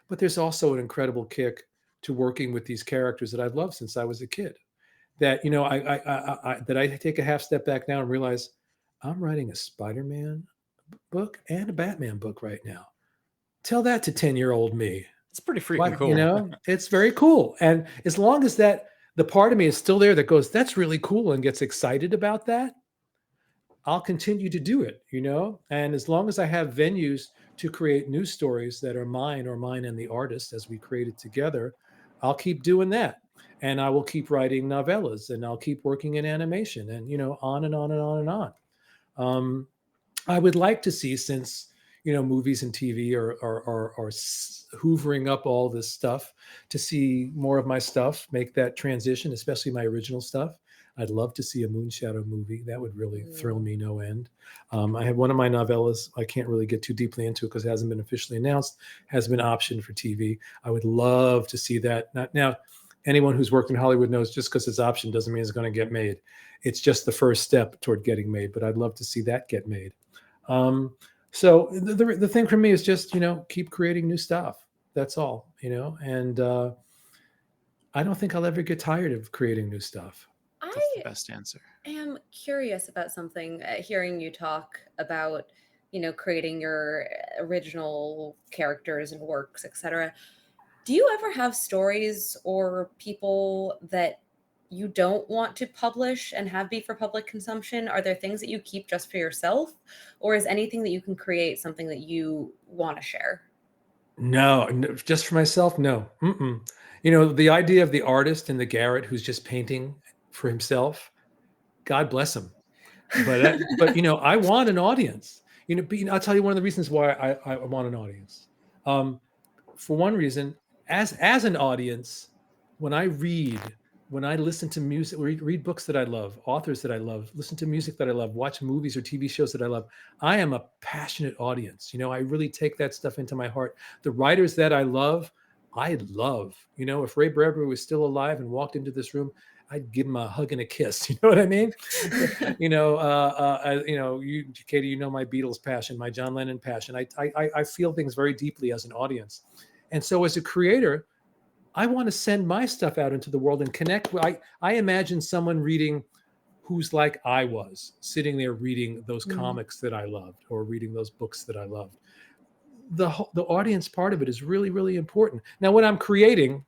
But there's also an incredible kick to working with these characters that I've loved since I was a kid. That I take a half step back now and realize I'm writing a Spider-Man book and a Batman book right now. Tell that to 10-year-old me. It's pretty freaking cool. It's very cool. And as long as the part of me is still there that goes, that's really cool, and gets excited about that, I'll continue to do it, and as long as I have venues to create new stories that are mine or mine and the artist as we create it together, I'll keep doing that. And I will keep writing novellas, and I'll keep working in animation, and, on and on and on and on. I would like to see, since, movies and TV are hoovering up all this stuff, to see more of my stuff, make that transition, especially my original stuff. I'd love to see a Moonshadow movie. That would really thrill me no end. I have one of my novellas. I can't really get too deeply into it because it hasn't been officially announced, has been optioned for TV. I would love to see that. Now, anyone who's worked in Hollywood knows just because it's optioned doesn't mean it's going to get made. It's just the first step toward getting made, but I'd love to see that get made. So the thing for me is just, keep creating new stuff. That's all, and I don't think I'll ever get tired of creating new stuff. That's the best answer. I am curious about something, hearing you talk about, creating your original characters and works, etc. Do you ever have stories or people that you don't want to publish and have be for public consumption? Are there things that you keep just for yourself, or is anything that you can create something that you want to share? No, just for myself. No. The idea of the artist in the garret who's just painting for himself, God bless him. But I want an audience. I'll tell you one of the reasons why I want an audience. For one reason, as an audience, when I listen to music, read books that I love, authors that I love, listen to music that I love, watch movies or TV shows that I love, I am a passionate audience. I really take that stuff into my heart. The writers that I love. If Ray Bradbury was still alive and walked into this room, I'd give him a hug and a kiss. You know what I mean? You, Katie, my Beatles passion, my John Lennon passion. I feel things very deeply as an audience. And so as a creator, I want to send my stuff out into the world and connect. I imagine someone reading who's like I was, sitting there reading those comics that I loved, or reading those books that I loved. The audience part of it is really, really important. Now, when I'm creating,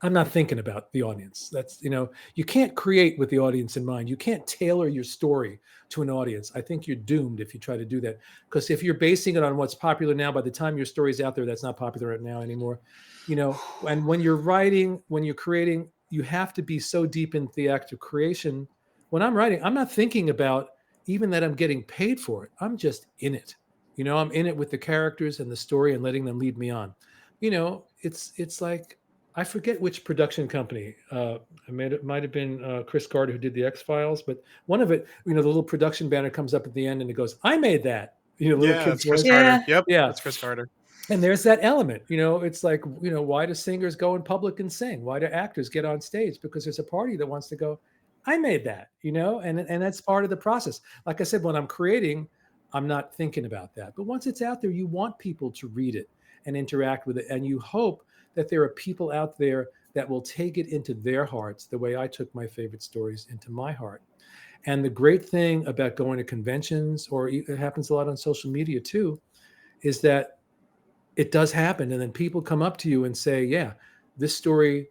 I'm not thinking about the audience. That's, you can't create with the audience in mind. You can't tailor your story to an audience. I think you're doomed if you try to do that. Because if you're basing it on what's popular now, by the time your story's out there, that's not popular right now anymore. And when you're writing, when you're creating, you have to be so deep into the act of creation. When I'm writing, I'm not thinking about even that I'm getting paid for it. I'm just in it. I'm in it with the characters and the story and letting them lead me on. It's like, I forget which production company. It might have been Chris Carter who did the X-Files, but one of it, the little production banner comes up at the end and it goes, "I made that." It's Chris Carter. Yep. Yeah, that's Chris Carter. And there's that element. It's like, why do singers go in public and sing? Why do actors get on stage? Because there's a party that wants to go, "I made that," and that's part of the process. Like I said, when I'm creating, I'm not thinking about that. But once it's out there, you want people to read it and interact with it. And you hope that there are people out there that will take it into their hearts the way I took my favorite stories into my heart. And the great thing about going to conventions, or it happens a lot on social media too, is that it does happen. And then people come up to you and say, yeah, this story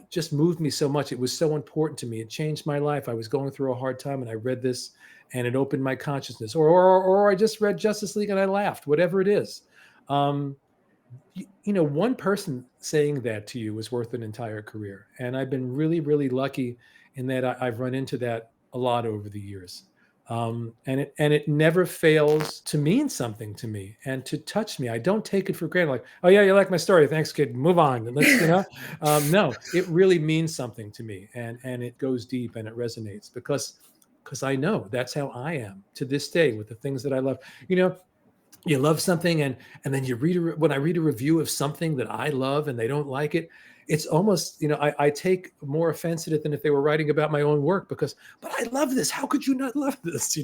just moved me so much. It was so important to me. It changed my life. I was going through a hard time and I read this and it opened my consciousness. Or I just read Justice League and I laughed, whatever it is. One person saying that to you is worth an entire career. And I've been really, really lucky in that I've run into that a lot over the years. And it never fails to mean something to me and to touch me. I don't take it for granted. Like, "Oh yeah, you like my story. Thanks, kid. Move on." And let's, no, it really means something to me, and it goes deep and it resonates because I know that's how I am to this day with the things that I love. you love something, and then you when I read a review of something that I love and they don't like it, it's almost, I take more offense at it than if they were writing about my own work, because, but I love this. How could you not love this?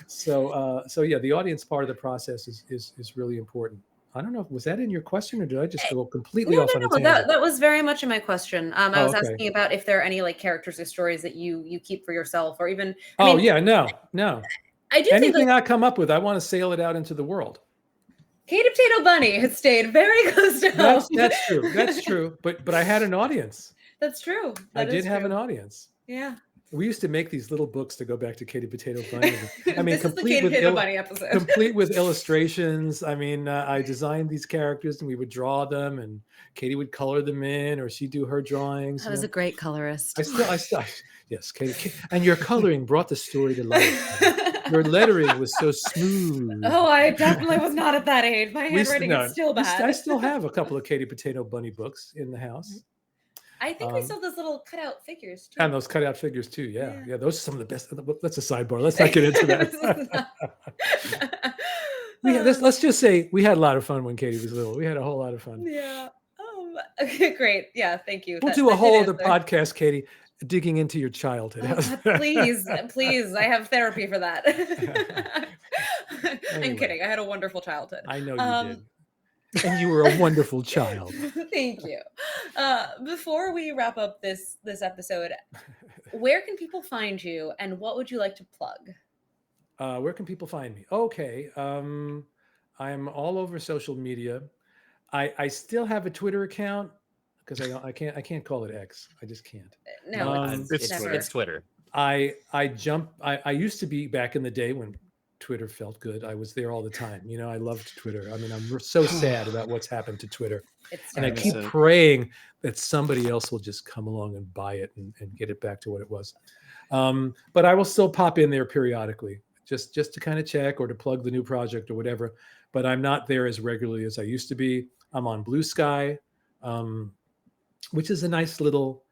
So yeah, the audience part of the process is really important. I don't know. Was that in your question, or did I just go completely off on a tangent? That was very much in my question. I was okay. asking about if there are any like characters or stories that you keep for yourself, or even. Yeah, no. I do Anything think I come up with, I want to sail it out into the world. Katie Potato Bunny has stayed very close to home. That's true. That's true. But I had an audience. That's true. I did have an audience. Yeah. We used to make these little books to go back to Katie Potato Bunny. I mean, this is the Katie Potato Bunny episode. Complete with illustrations. I mean, I designed these characters and we would draw them, and Katie would color them in, or she'd do her drawings. I was a great colorist. I still, yes, Katie. And your coloring brought the story to life. Your lettering was so smooth. Oh, I definitely was not at that age. My handwriting is still bad. I still have a couple of Katie Potato Bunny books in the house. I think we saw those little cutout figures too. And those cutout figures too. Yeah. Those are some of the best. That's a sidebar. Let's not get into that. Let's just say we had a lot of fun when Katie was little. We had a whole lot of fun. Yeah. Okay, great. Yeah, thank you. We'll do a whole other podcast, Katie, digging into your childhood. Please. I have therapy for that. Anyway. I'm kidding. I had a wonderful childhood. I know you did. And you were a wonderful child. Thank you. Before we wrap up this episode, where can people find you, and what would you like to plug? Where can people find me? Okay. I'm all over social media. I still have a Twitter account, because I can't call it X. I just can't. No, it's Twitter. I used to be, back in the day when Twitter felt good, I was there all the time. I loved Twitter. I mean, I'm so sad about what's happened to Twitter. And I keep praying that somebody else will just come along and buy it and get it back to what it was. But I will still pop in there periodically, just to kind of check, or to plug the new project or whatever. But I'm not there as regularly as I used to be. I'm on Blue Sky, which is a nice little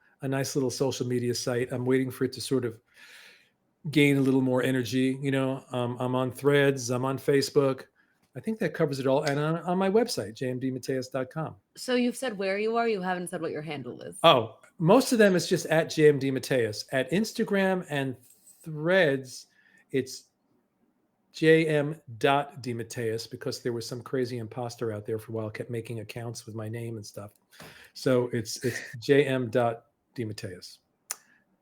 social media site. I'm waiting for it to sort of gain a little more energy. I'm on Threads, I'm on Facebook. I think that covers it all. And on my website, jmdmatteis.com. So you've said where you are, you haven't said what your handle is. Oh, most of them is just at jmdmatteis. At Instagram and Threads, it's jm.dmatteis, because there was some crazy imposter out there for a while, kept making accounts with my name and stuff. So it's jm.dmatteis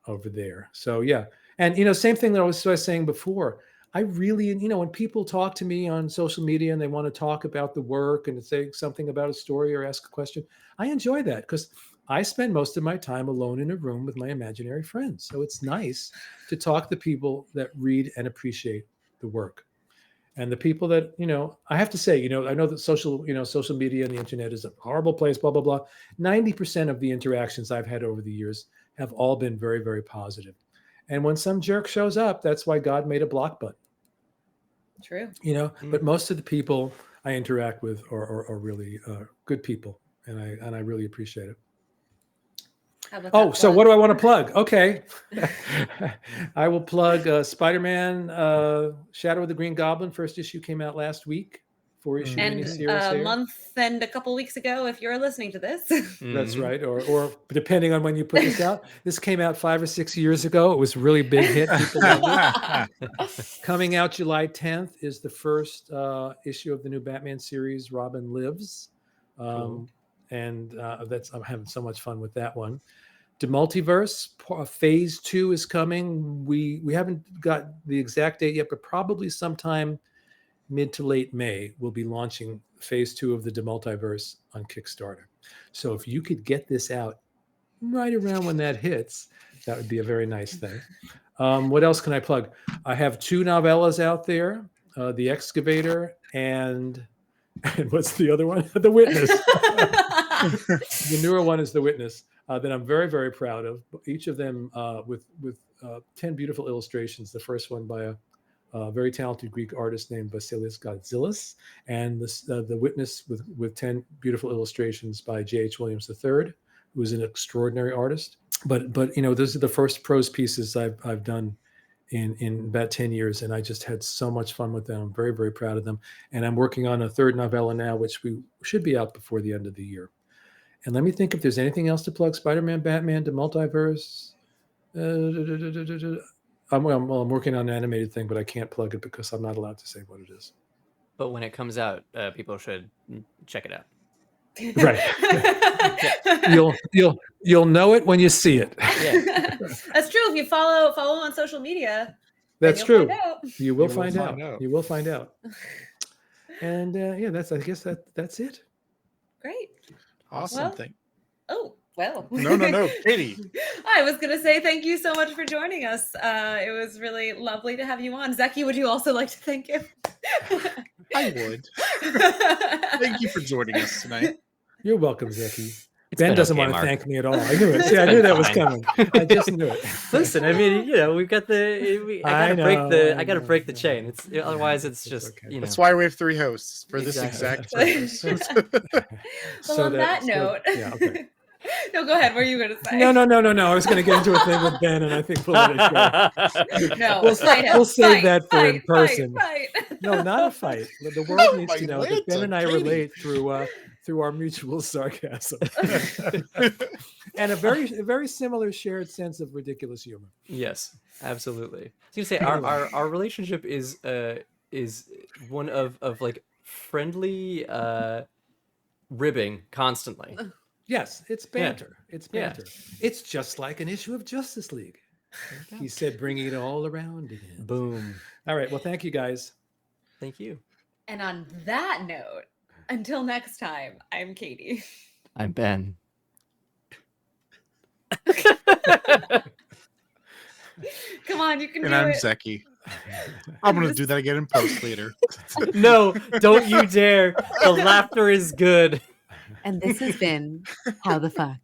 over there. So yeah. And, same thing that I was saying before. I really, when people talk to me on social media and they want to talk about the work and say something about a story or ask a question, I enjoy that, because I spend most of my time alone in a room with my imaginary friends. So it's nice to talk to people that read and appreciate the work. And the people that, I have to say, I know that social media and the internet is a horrible place, blah, blah, blah. 90% of the interactions I've had over the years have all been very, very positive. And when some jerk shows up, that's why God made a block button. True. But most of the people I interact with are really good people, and I really appreciate it. So what do I want to plug? Okay. I will plug Spider-Man, Shadow of the Green Goblin. First issue came out last week. 4-issue miniseries. And a month and a couple weeks ago, if you're listening to this. That's right. Or depending on when you put this out. This came out 5 or 6 years ago. It was a really big hit. People loved it. Coming out July 10th is the first issue of the new Batman series, Robin Lives. Cool. And I'm having so much fun with that one. DeMatteis phase 2 is coming. We haven't got the exact date yet, but probably sometime mid to late May, we'll be launching phase 2 of the DeMatteis on Kickstarter. So if you could get this out right around when that hits, that would be a very nice thing. What else can I plug? I have 2 novellas out there, The Excavator and what's the other one? The Witness. The newer one is The Witness, that I'm very, very proud of. Each of them with 10 beautiful illustrations. The first one by a very talented Greek artist named Vasilis Godzilis, and the Witness with 10 beautiful illustrations by J.H. Williams III, who is an extraordinary artist. But those are the first prose pieces I've done in about 10 years. And I just had so much fun with them. I'm very, very proud of them. And I'm working on a third novella now, which we should be out before the end of the year. And let me think if there's anything else to plug. Spider-Man, Batman, the multiverse. I'm working on an animated thing, but I can't plug it because I'm not allowed to say what it is. But when it comes out, people should check it out. Right. You'll know it when you see it. Yeah. That's true. If you follow on social media, That's you'll true. find out. You will find out. You will find out. And yeah, I guess that's it. Great. Awesome. Well. No, Katie. I was going to say thank you so much for joining us. It was really lovely to have you on. Zeki, would you also like to thank him? I would. Thank you for joining us tonight. You're welcome, Zeki. It's Ben been doesn't okay, want to Marc. thank me at all. I knew it. See, I knew that was coming. I just knew it. Listen, I mean, we've got I gotta break the chain. Otherwise it's just, okay. That's why we have 3 hosts for this Exactly. exact purpose. Well, on that note. Yeah, okay. No, go ahead. What are you going to say? No. I was going to get into a thing with Ben, and I think we'll let it go. No, We'll save that for in person. Fight. No, not a fight. The world needs to know that Ben and I relate through our mutual sarcasm and a very similar shared sense of ridiculous humor. Yes, absolutely. I was gonna say our relationship is one of like friendly ribbing constantly. Yes, it's banter. Yeah. It's banter. It's just like an issue of Justice League. He said, bringing it all around again. Boom. All right. Well, thank you, guys. Thank you. And on that note, until next time, I'm Katie. I'm Ben. Come on, you can do And I'm it. Zeki. I'm going to do that again in post later. No, don't you dare. The laughter is good. And this has been How the Fuck.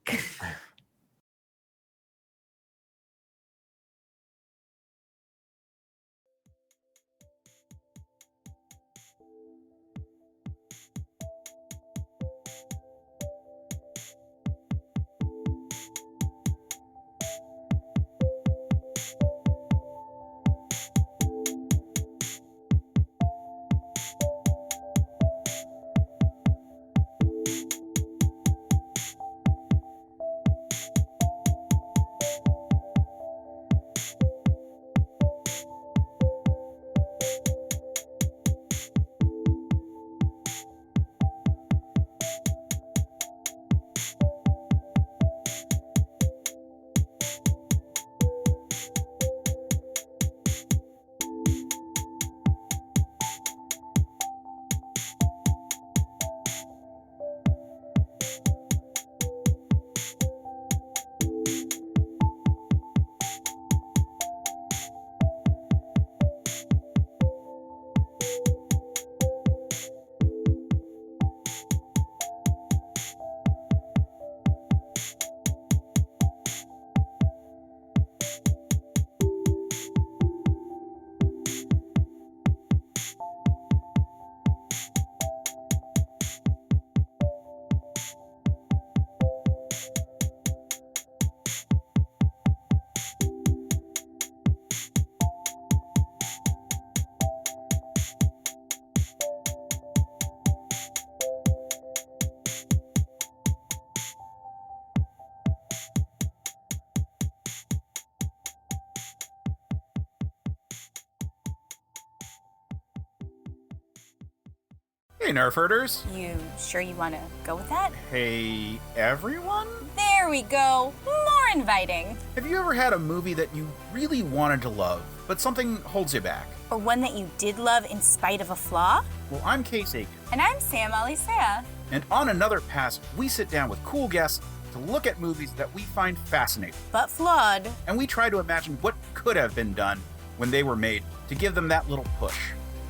Hey, Nerf herders. You sure you want to go with that? Hey, everyone. There we go. More inviting. Have you ever had a movie that you really wanted to love, but something holds you back? Or one that you did love in spite of a flaw? Well, I'm Casey, And I'm Sam Alisea. and on Another Pass, we sit down with cool guests to look at movies that we find fascinating, But flawed. and we try to imagine what could have been done when they were made to give them that little push.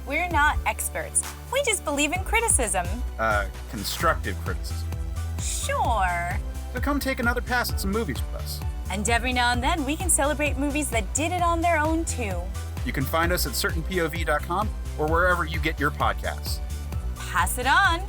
We're not experts. We just believe in criticism. Constructive criticism. Sure. So come take another pass at some movies with us. And every now and then we can celebrate movies that did it on their own too. You can find us at certainpov.com or wherever you get your podcasts. Pass it on.